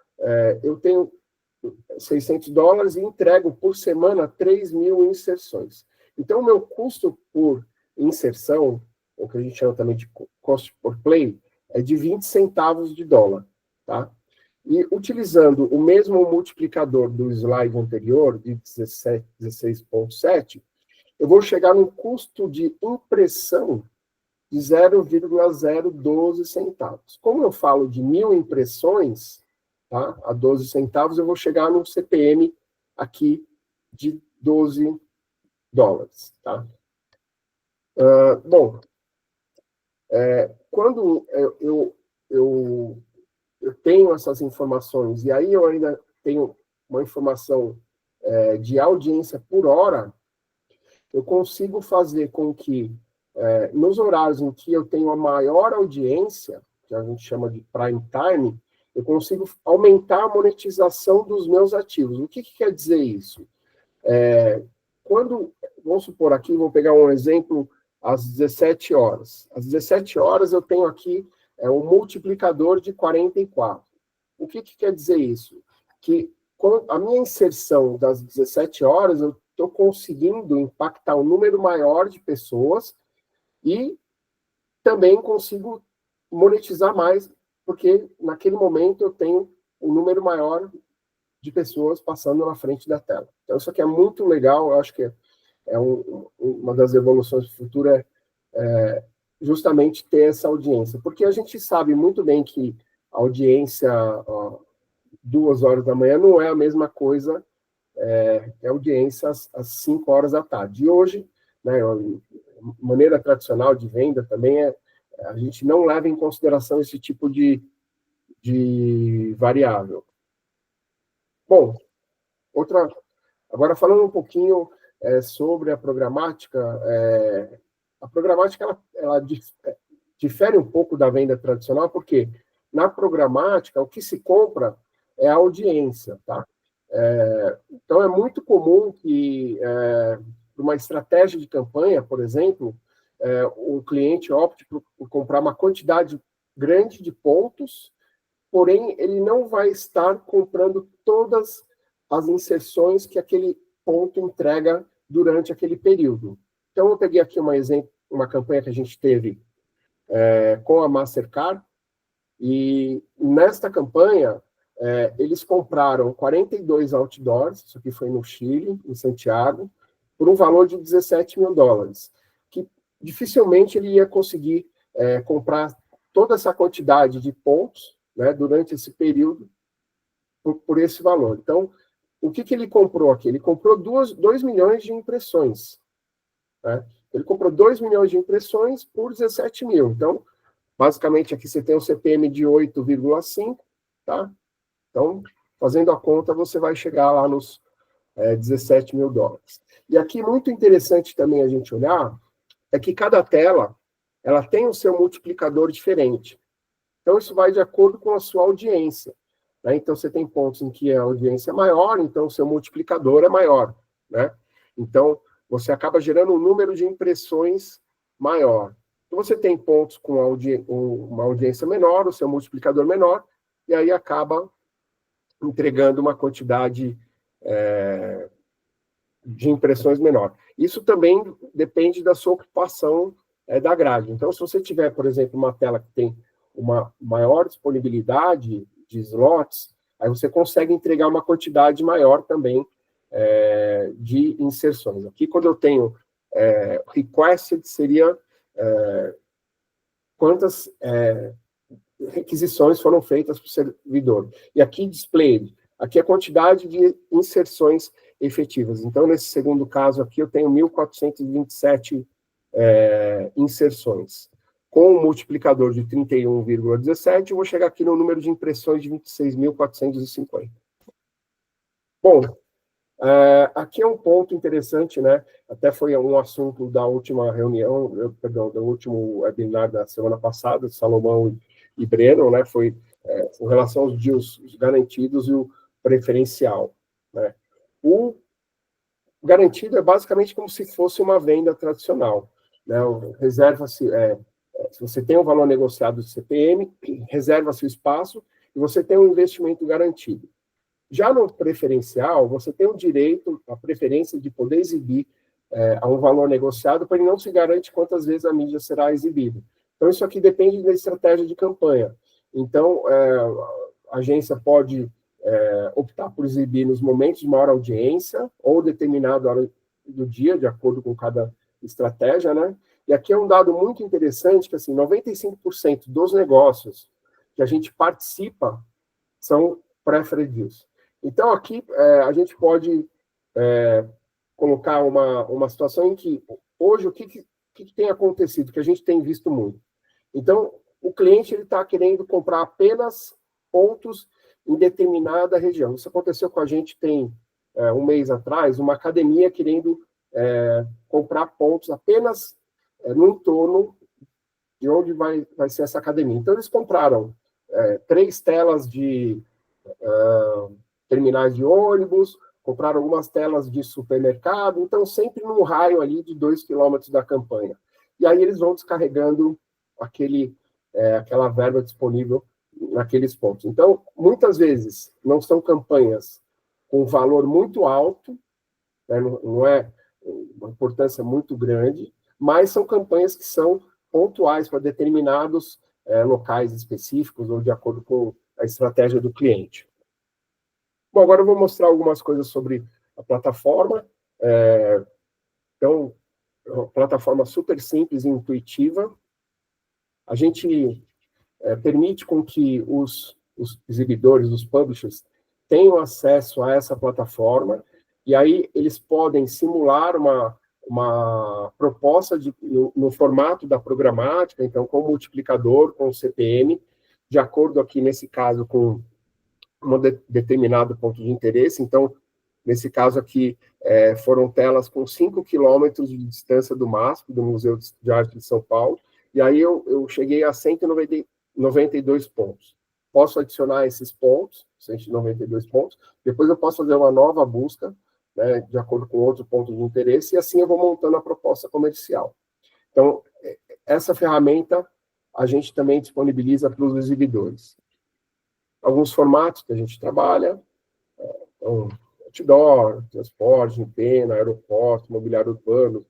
eu tenho $600 e entrego por semana 3.000 inserções. Então, o meu custo por inserção, o que a gente chama também de cost por play, é de 20 centavos de dólar, tá? E utilizando o mesmo multiplicador do slide anterior, de 16,7, eu vou chegar no custo de impressão de 0,012 centavos. Como eu falo de 1.000 impressões, tá, a 12 centavos, eu vou chegar no CPM aqui de $12, tá? Bom, quando eu tenho essas informações, e aí eu ainda tenho uma informação de audiência por hora, eu consigo fazer com que, nos horários em que eu tenho a maior audiência, que a gente chama de prime time, eu consigo aumentar a monetização dos meus ativos. O que quer dizer isso? Vamos supor aqui, vou pegar um exemplo, às 17 horas. Às 17 horas eu tenho aqui um multiplicador de 44. O que quer dizer isso? Que com a minha inserção das 17 horas, eu estou conseguindo impactar um número maior de pessoas e também consigo monetizar mais, porque naquele momento eu tenho um número maior de pessoas passando na frente da tela. Então, isso aqui é muito legal, eu acho que uma das evoluções do futuro justamente ter essa audiência, porque a gente sabe muito bem que a audiência 2 horas da manhã não é a mesma coisa que a audiência às 5 horas da tarde. E hoje, né, a maneira tradicional de venda também a gente não leva em consideração esse tipo de variável. Bom, agora falando um pouquinho sobre a programática, ela difere um pouco da venda tradicional, porque na programática o que se compra é a audiência, tá? Então é muito comum que uma estratégia de campanha, por exemplo, o cliente opte por comprar uma quantidade grande de pontos, porém, ele não vai estar comprando todas as inserções que aquele ponto entrega durante aquele período. Então, eu peguei aqui uma campanha que a gente teve com a Mastercard, e nesta campanha, eles compraram 42 outdoors, isso aqui foi no Chile, em Santiago, por um valor de $17 mil, que dificilmente ele ia conseguir comprar toda essa quantidade de pontos, né, durante esse período, por esse valor. Então, o que ele comprou aqui? Ele comprou 2 milhões de impressões. Né? Ele comprou 2 milhões de impressões por 17 mil. Então, basicamente, aqui você tem um CPM de 8,5, tá? Então, fazendo a conta, você vai chegar lá nos $17 mil. E aqui, muito interessante também a gente olhar, é que cada tela, ela tem o seu multiplicador diferente. Então, isso vai de acordo com a sua audiência. Né? Então, você tem pontos em que a audiência é maior, então o seu multiplicador é maior. Né? Então, você acaba gerando um número de impressões maior. Então, você tem pontos com uma audiência menor, o seu multiplicador menor, e aí acaba entregando uma quantidade de impressões menor. Isso também depende da sua ocupação da grade. Então, se você tiver, por exemplo, uma tela que tem uma maior disponibilidade de slots, aí você consegue entregar uma quantidade maior também de inserções. Aqui, quando eu tenho requested, seria quantas requisições foram feitas para o servidor. E aqui, displayed, aqui é a quantidade de inserções efetivas. Então, nesse segundo caso aqui, eu tenho 1.427 inserções. Com um multiplicador de 31,17, eu vou chegar aqui no número de impressões de 26.450. Bom, aqui é um ponto interessante, né? Até foi um assunto da última reunião, do último webinar da semana passada, Salomão e Breno, né? Foi com relação aos deals garantidos e o preferencial, né? O garantido é basicamente como se fosse uma venda tradicional, né? Reserva-se, se você tem um valor negociado de CPM, reserva-se o espaço e você tem um investimento garantido. Já no preferencial, você tem o direito, a preferência de poder exibir a um valor negociado, porém não se garante quantas vezes a mídia será exibida. Então, isso aqui depende da estratégia de campanha. Então, a agência pode optar por exibir nos momentos de maior audiência ou determinada hora do dia, de acordo com cada estratégia, né? E aqui é um dado muito interessante, que assim, 95% dos negócios que a gente participa são preferred deals. Então, aqui, a gente pode colocar uma situação em que, hoje, o que tem acontecido, que a gente tem visto muito. Então, o cliente está querendo comprar apenas pontos em determinada região. Isso aconteceu com a gente tem um mês atrás, uma academia querendo comprar pontos apenas no entorno de onde vai ser essa academia. Então, eles compraram 3 telas de terminais de ônibus, compraram algumas telas de supermercado, então sempre num raio ali de 2 quilômetros da campanha. E aí eles vão descarregando aquela verba disponível naqueles pontos. Então, muitas vezes, não são campanhas com valor muito alto, né, não é uma importância muito grande, mas são campanhas que são pontuais para determinados locais específicos ou de acordo com a estratégia do cliente. Bom, agora eu vou mostrar algumas coisas sobre a plataforma. Então, é uma plataforma super simples e intuitiva. A gente permite com que os exibidores, os publishers, tenham acesso a essa plataforma, e aí eles podem simular uma proposta no formato da programática, então com multiplicador, com CPM, de acordo aqui, nesse caso, com um determinado ponto de interesse. Então, nesse caso aqui, foram telas com 5 quilômetros de distância do MASP, do Museu de Arte de São Paulo, e aí eu cheguei a 192 pontos. Posso adicionar esses pontos, 192 pontos, depois eu posso fazer uma nova busca, né, de acordo com outro ponto de interesse, e assim eu vou montando a proposta comercial. Então, essa ferramenta a gente também disponibiliza para os exibidores. Alguns formatos que a gente trabalha, então, outdoor, transporte, pena, aeroporto, mobiliário urbano,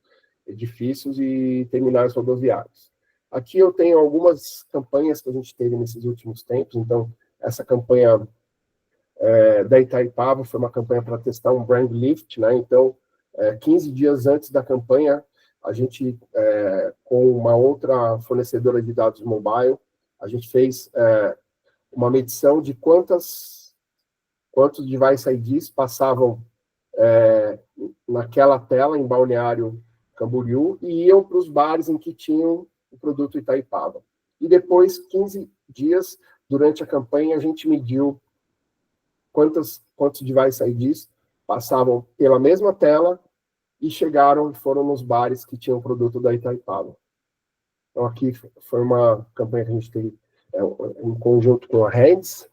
edifícios e terminais rodoviários. Aqui eu tenho algumas campanhas que a gente teve nesses últimos tempos, então, essa campanha da Itaipava foi uma campanha para testar um brand lift, né? Então, 15 dias antes da campanha, a gente, com uma outra fornecedora de dados mobile, a gente fez uma medição de quantos device IDs passavam naquela tela em Balneário Camboriú e iam para os bares em que tinham o produto Itaipava. E depois, 15 dias, durante a campanha, a gente mediu quantos device IDs passavam pela mesma tela e foram nos bares que tinham o produto da Itaipava. Então, aqui foi uma campanha que a gente teve em conjunto com a Hands.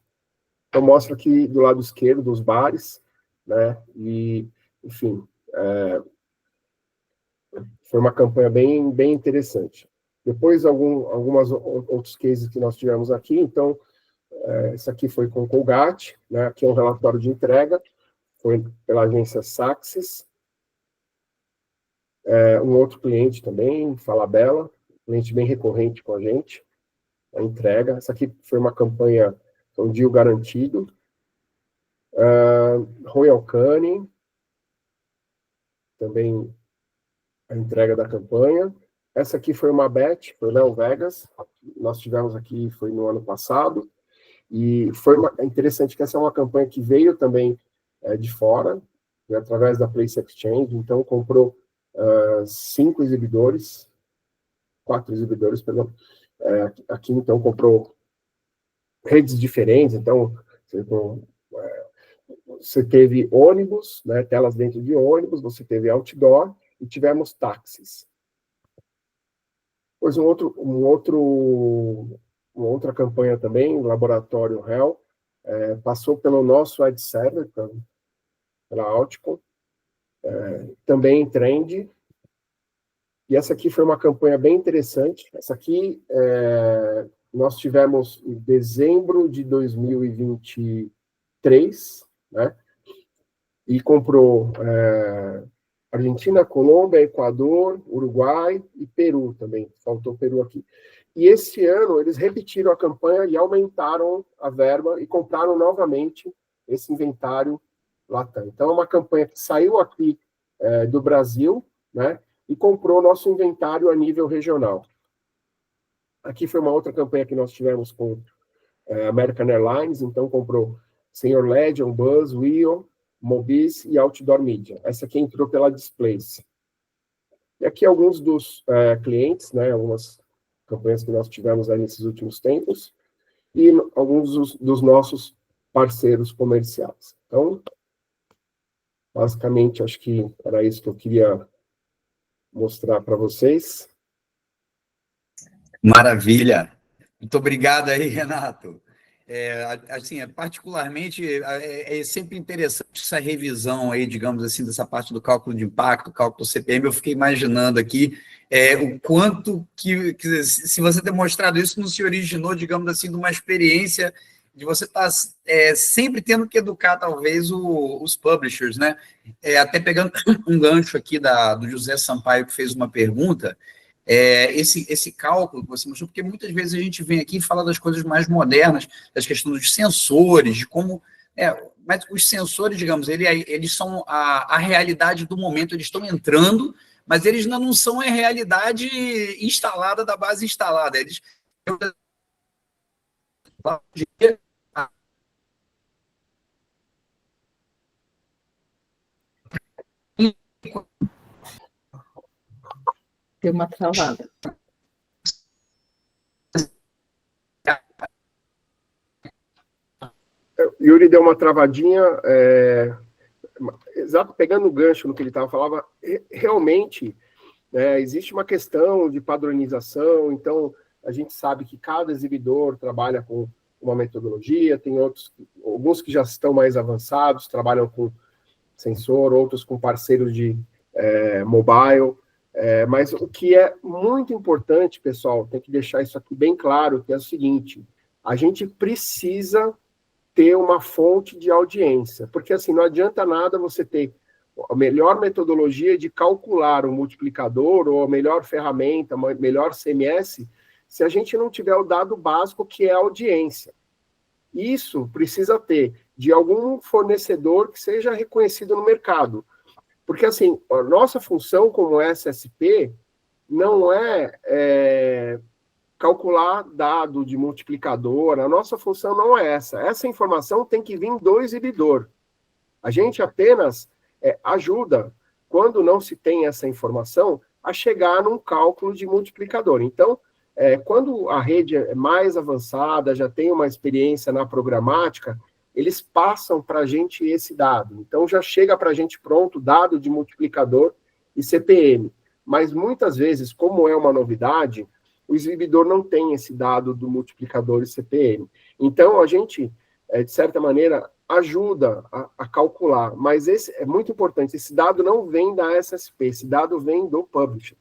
Então, mostra aqui do lado esquerdo dos bares, né? E, enfim, foi uma campanha bem interessante. Depois, algumas outros cases que nós tivemos aqui. Então, esse aqui foi com Colgate, né? Aqui é um relatório de entrega, foi pela agência Saxis. Um outro cliente também, Falabella, cliente bem recorrente com a gente, a entrega. Essa aqui foi uma campanha, um deal garantido. Royal Canin, também a entrega da campanha. Essa aqui foi uma batch, foi Léo Vegas, nós tivemos aqui, foi no ano passado, e foi interessante que essa é uma campanha que veio também de fora, né, através da Place Exchange, então comprou 4 exibidores, perdão, aqui então comprou redes diferentes, então você teve ônibus, né, telas dentro de ônibus, você teve outdoor e tivemos táxis. Pois uma outra campanha também, o Laboratório Hell, passou pelo nosso ad server, pela Outcom, também Trend. E essa aqui foi uma campanha bem interessante. Essa aqui nós tivemos em dezembro de 2023, né? E comprou Argentina, Colômbia, Equador, Uruguai e Peru também. Faltou Peru aqui. E esse ano eles repetiram a campanha e aumentaram a verba e compraram novamente esse inventário Latam. Então, é uma campanha que saiu aqui do Brasil, né? E comprou nosso inventário a nível regional. Aqui foi uma outra campanha que nós tivemos com American Airlines, então comprou Senior Legion, Buzz, Wheel, Mobis e Outdoor Media. Essa aqui entrou pela Displace. E aqui alguns dos clientes, né, algumas campanhas que nós tivemos aí nesses últimos tempos, e alguns dos nossos parceiros comerciais. Então, basicamente, acho que era isso que eu queria mostrar para vocês. Maravilha. Muito obrigado aí, Renato. Particularmente, é sempre interessante essa revisão aí, digamos assim, dessa parte do cálculo de impacto, cálculo CPM. Eu fiquei imaginando aqui o quanto que, se você ter mostrado isso, não se originou, digamos assim, de uma experiência de você estar sempre tendo que educar, talvez, os publishers, né? Até pegando um gancho aqui do José Sampaio, que fez uma pergunta, esse cálculo que você mostrou, porque muitas vezes a gente vem aqui e fala das coisas mais modernas, das questões dos sensores, de como... mas os sensores, digamos, eles são a realidade do momento, eles estão entrando, mas eles ainda não são a realidade instalada da base instalada. Eles... Deu uma travada. Yuri deu uma travadinha, exato, pegando o gancho no que ele falava, realmente existe uma questão de padronização, então a gente sabe que cada exibidor trabalha com uma metodologia, tem alguns que já estão mais avançados, trabalham com sensor, outros com parceiros de mobile, Mas o que é muito importante, pessoal, tem que deixar isso aqui bem claro, que é o seguinte, a gente precisa ter uma fonte de audiência, porque assim, não adianta nada você ter a melhor metodologia de calcular o multiplicador, ou a melhor ferramenta, a melhor CMS, se a gente não tiver o dado básico, que é a audiência. Isso precisa ter de algum fornecedor que seja reconhecido no mercado. Porque, assim, a nossa função como SSP não é calcular dado de multiplicador, a nossa função não é essa. Essa informação tem que vir do exibidor. A gente apenas ajuda, quando não se tem essa informação, a chegar num cálculo de multiplicador. Então, quando a rede é mais avançada, já tem uma experiência na programática, eles passam para a gente esse dado. Então, já chega para a gente pronto dado de multiplicador e CPM. Mas, muitas vezes, como é uma novidade, o exibidor não tem esse dado do multiplicador e CPM. Então, a gente, de certa maneira, ajuda a calcular. Mas esse é muito importante, esse dado não vem da SSP, esse dado vem do publisher.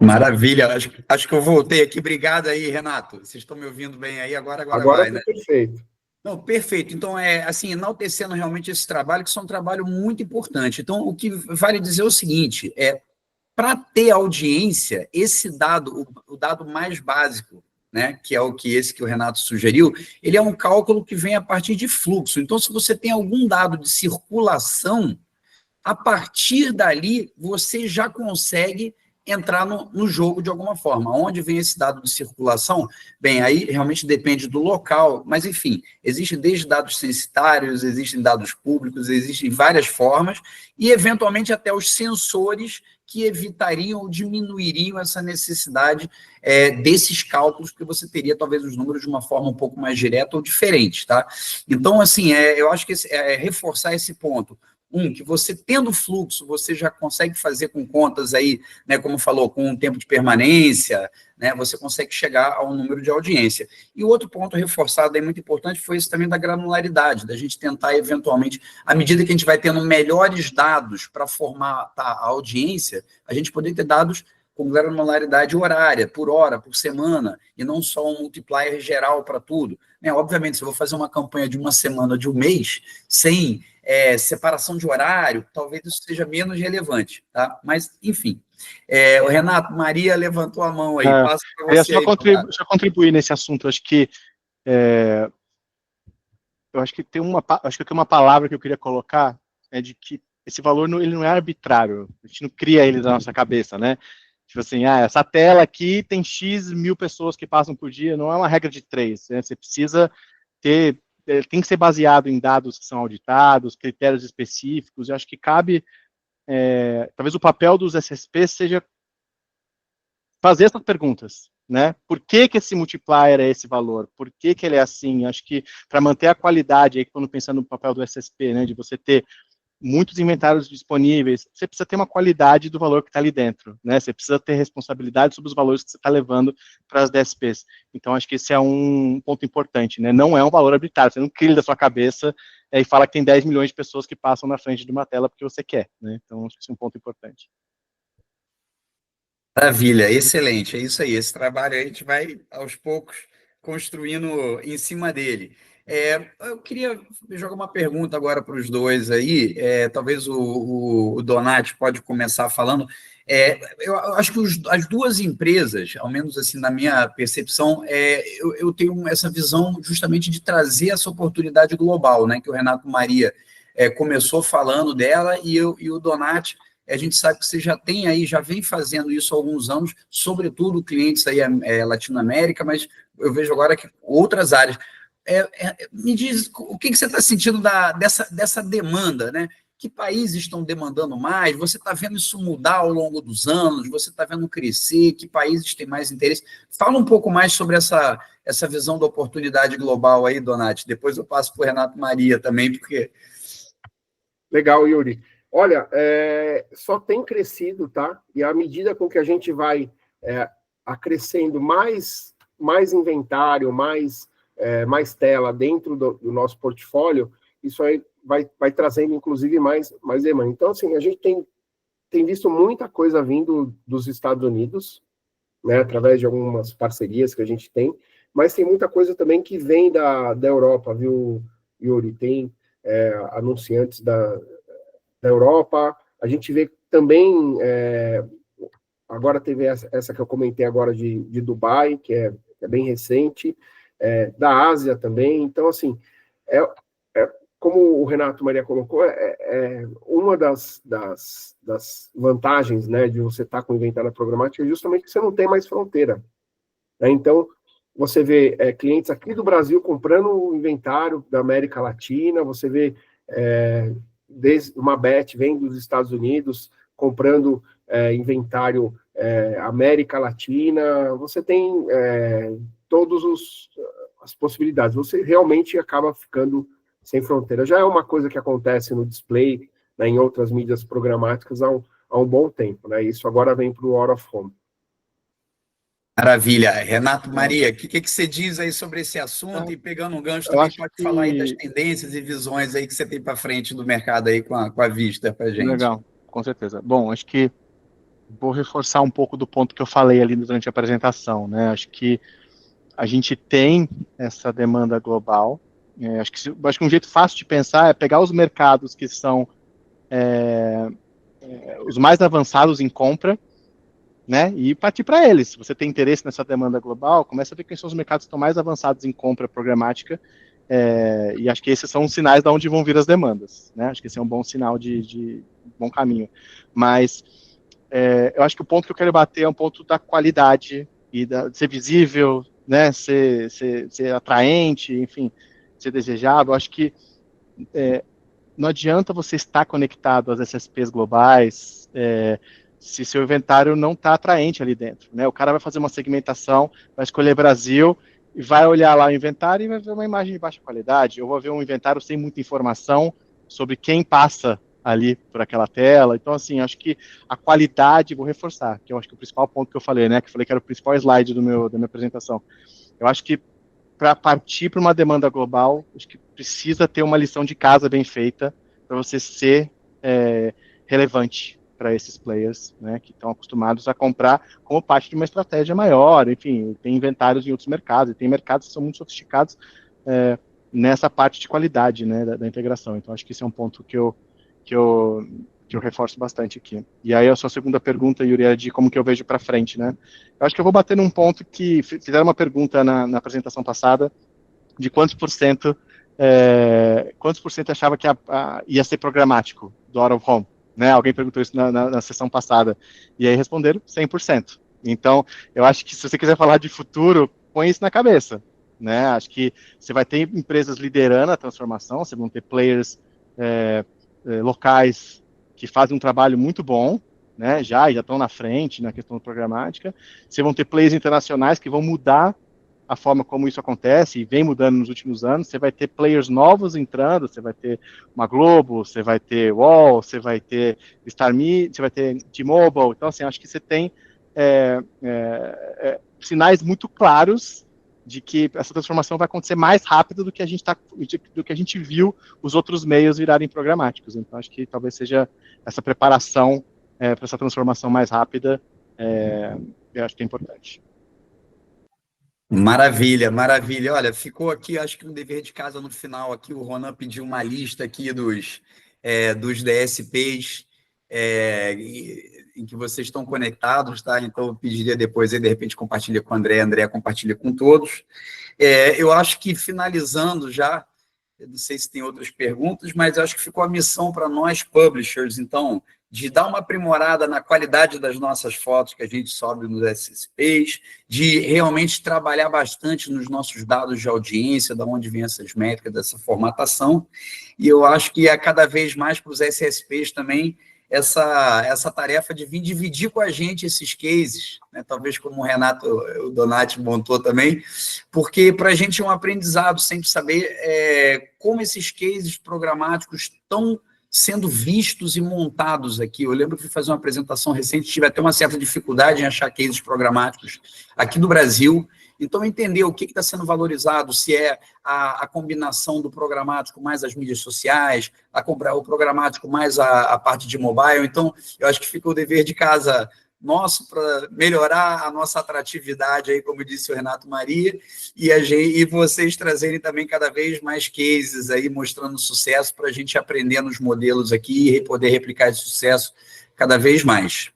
Maravilha, acho que eu voltei aqui. Obrigado aí, Renato. Vocês estão me ouvindo bem aí? Agora vai, né? Perfeito. Não, perfeito. Então, assim, enaltecendo realmente esse trabalho, que isso é um trabalho muito importante. Então, o que vale dizer é o seguinte, para ter audiência, esse dado, o dado mais básico, né, que é esse que o Renato sugeriu, ele é um cálculo que vem a partir de fluxo. Então, se você tem algum dado de circulação, a partir dali, você já consegue entrar no jogo de alguma forma. Onde vem esse dado de circulação? Bem, aí realmente depende do local, mas enfim, existem desde dados censitários, existem dados públicos, existem várias formas, e eventualmente até os sensores que evitariam ou diminuiriam essa necessidade desses cálculos, porque você teria talvez os números de uma forma um pouco mais direta ou diferente, tá? Então, assim, eu acho que reforçar esse ponto. Que você tendo fluxo, você já consegue fazer com contas aí, né, como falou, com um tempo de permanência, né, você consegue chegar ao número de audiência. E o outro ponto reforçado aí, muito importante, foi esse também da granularidade, da gente tentar, eventualmente, à medida que a gente vai tendo melhores dados para formatar a audiência, a gente poder ter dados com granularidade horária, por hora, por semana, e não só um multiplier geral para tudo. Obviamente, se eu vou fazer uma campanha de uma semana, de um mês, sem separação de horário, talvez isso seja menos relevante, tá? Mas, enfim. O Renato, Maria levantou a mão aí, passa para você. Só contribuir nesse assunto, acho que tem uma palavra que eu queria colocar, de que esse valor ele não é arbitrário, a gente não cria ele da nossa cabeça, né? Tipo assim, essa tela aqui tem X mil pessoas que passam por dia, não é uma regra de 3, né? Você precisa ter, tem que ser baseado em dados que são auditados, critérios específicos, eu acho que cabe, talvez o papel dos SSPs seja fazer essas perguntas, né? Por que esse multiplier é esse valor? Por que ele é assim? Acho que para manter a qualidade, aí quando pensando no papel do SSP, né, de você ter muitos inventários disponíveis, você precisa ter uma qualidade do valor que está ali dentro, né? Você precisa ter responsabilidade sobre os valores que você está levando para as DSPs. Então, acho que esse é um ponto importante, né? Não é um valor arbitrário, você não cria da sua cabeça e fala que tem 10 milhões de pessoas que passam na frente de uma tela porque você quer, né? Então, acho que esse é um ponto importante. Maravilha, excelente, é isso aí. Esse trabalho aí a gente vai, aos poucos, construindo em cima dele. Eu queria jogar uma pergunta agora para os dois aí, talvez o Donati pode começar falando. Eu acho que as duas empresas, ao menos assim na minha percepção, eu tenho essa visão justamente de trazer essa oportunidade global, né, que o Renato Maria começou falando dela, e o Donati, a gente sabe que você já tem aí, já vem fazendo isso há alguns anos, sobretudo clientes aí Latinoamérica, mas eu vejo agora que outras áreas. Me diz, o que você está sentindo dessa demanda, né? Que países estão demandando mais? Você está vendo isso mudar ao longo dos anos? Você está vendo crescer? Que países têm mais interesse? Fala um pouco mais sobre essa visão da oportunidade global aí, Donati. Depois eu passo para o Renato Maria também, porque... Legal, Yuri. Olha, só tem crescido, tá? E à medida com que a gente vai acrescendo mais inventário, mais tela dentro do nosso portfólio, isso aí vai trazendo, inclusive, mais demanda. Então, assim, a gente tem tem visto muita coisa vindo dos Estados Unidos, né, através de algumas parcerias que a gente tem, mas tem muita coisa também que vem da Europa, viu, Yuri? Tem anunciantes da Europa, a gente vê também, agora teve essa que eu comentei agora de Dubai, que é bem recente, da Ásia também, então, assim, como o Renato Maria colocou, uma das vantagens, né, de você estar com inventário programático é justamente que você não tem mais fronteira, né? Então, você vê clientes aqui do Brasil comprando o inventário da América Latina, você vê desde uma Bet vem dos Estados Unidos comprando inventário América Latina, você tem todas as possibilidades, você realmente acaba ficando sem fronteira. Já é uma coisa que acontece no display, né, em outras mídias programáticas há um bom tempo, né? Isso agora vem para o Out of Home. Maravilha. Renato Maria, o que você diz aí sobre esse assunto? E pegando um gancho também, pode falar aí das tendências e visões aí que você tem para frente do mercado aí com a Vista para a gente. Legal, com certeza. Bom, acho que vou reforçar um pouco do ponto que eu falei ali durante a apresentação, né? Acho que a gente tem essa demanda global. Acho que um jeito fácil de pensar é pegar os mercados que são os mais avançados em compra, né, e partir para eles. Se você tem interesse nessa demanda global, começa a ver quem são os mercados que estão mais avançados em compra programática, e acho que esses são os sinais de onde vão vir as demandas, né? Acho que esse é um bom sinal de bom caminho. Mas eu acho que o ponto que eu quero bater é um ponto da qualidade e de ser visível, né, ser atraente, enfim, ser desejável. Acho que não adianta você estar conectado às SSPs globais se seu inventário não está atraente ali dentro, né? O cara vai fazer uma segmentação, vai escolher Brasil e vai olhar lá o inventário e vai ver uma imagem de baixa qualidade. Eu vou ver um inventário sem muita informação sobre quem passa ali por aquela tela. Então, assim, acho que a qualidade, vou reforçar, que eu acho que o principal ponto que eu falei, né, que eu falei que era o principal slide da minha apresentação. Eu acho que para partir para uma demanda global, acho que precisa ter uma lição de casa bem feita para você ser relevante para esses players, né, que estão acostumados a comprar como parte de uma estratégia maior. Enfim, tem inventários em outros mercados, e tem mercados que são muito sofisticados nessa parte de qualidade, né, da integração. Então, acho que esse é um ponto que eu reforço bastante aqui. E aí, a sua segunda pergunta, Yuri, é de como que eu vejo para frente, né? Eu acho que eu vou bater num ponto que fizeram uma pergunta na apresentação passada, de quantos por cento achava que ia ser programático do Out of Home, né? Alguém perguntou isso na sessão passada, e aí responderam 100%. Então, eu acho que se você quiser falar de futuro, põe isso na cabeça, né? Acho que você vai ter empresas liderando a transformação, você vão ter players locais que fazem um trabalho muito bom, né? Já estão na frente na questão programática. Você vão ter players internacionais que vão mudar a forma como isso acontece, e vem mudando nos últimos anos. Você vai ter players novos entrando, você vai ter uma Globo, você vai ter Wall, você vai ter StarMe, você vai ter T-Mobile. Então, assim, acho que você tem sinais muito claros de que essa transformação vai acontecer mais rápido do que a gente viu os outros meios virarem programáticos. Então, acho que talvez seja essa preparação para essa transformação mais rápida, eu acho que é importante. Maravilha, maravilha. Olha, ficou aqui, acho que um dever de casa no final aqui, o Ronan pediu uma lista aqui dos DSPs em que vocês estão conectados, tá? Então, eu pediria depois, aí, de repente, compartilha com o André compartilha com todos. Eu acho que, finalizando já, eu não sei se tem outras perguntas, mas eu acho que ficou a missão para nós, publishers, então, de dar uma aprimorada na qualidade das nossas fotos que a gente sobe nos SSPs, de realmente trabalhar bastante nos nossos dados de audiência, de onde vêm essas métricas, dessa formatação, e eu acho que é cada vez mais para os SSPs também essa tarefa de vir dividir com a gente esses cases, né? Talvez como o Renato, o Donati montou também, porque para a gente é um aprendizado sempre saber como esses cases programáticos estão sendo vistos e montados aqui. Eu lembro que fui fazer uma apresentação recente, tive até uma certa dificuldade em achar cases programáticos aqui no Brasil, Então, entender o que está sendo valorizado, se é a combinação do programático mais as mídias sociais, o programático mais a parte de mobile. Então, eu acho que fica o dever de casa nosso para melhorar a nossa atratividade, aí, como disse o Renato Maria, e vocês trazerem também cada vez mais cases aí, mostrando sucesso para a gente aprender nos modelos aqui e poder replicar esse sucesso cada vez mais.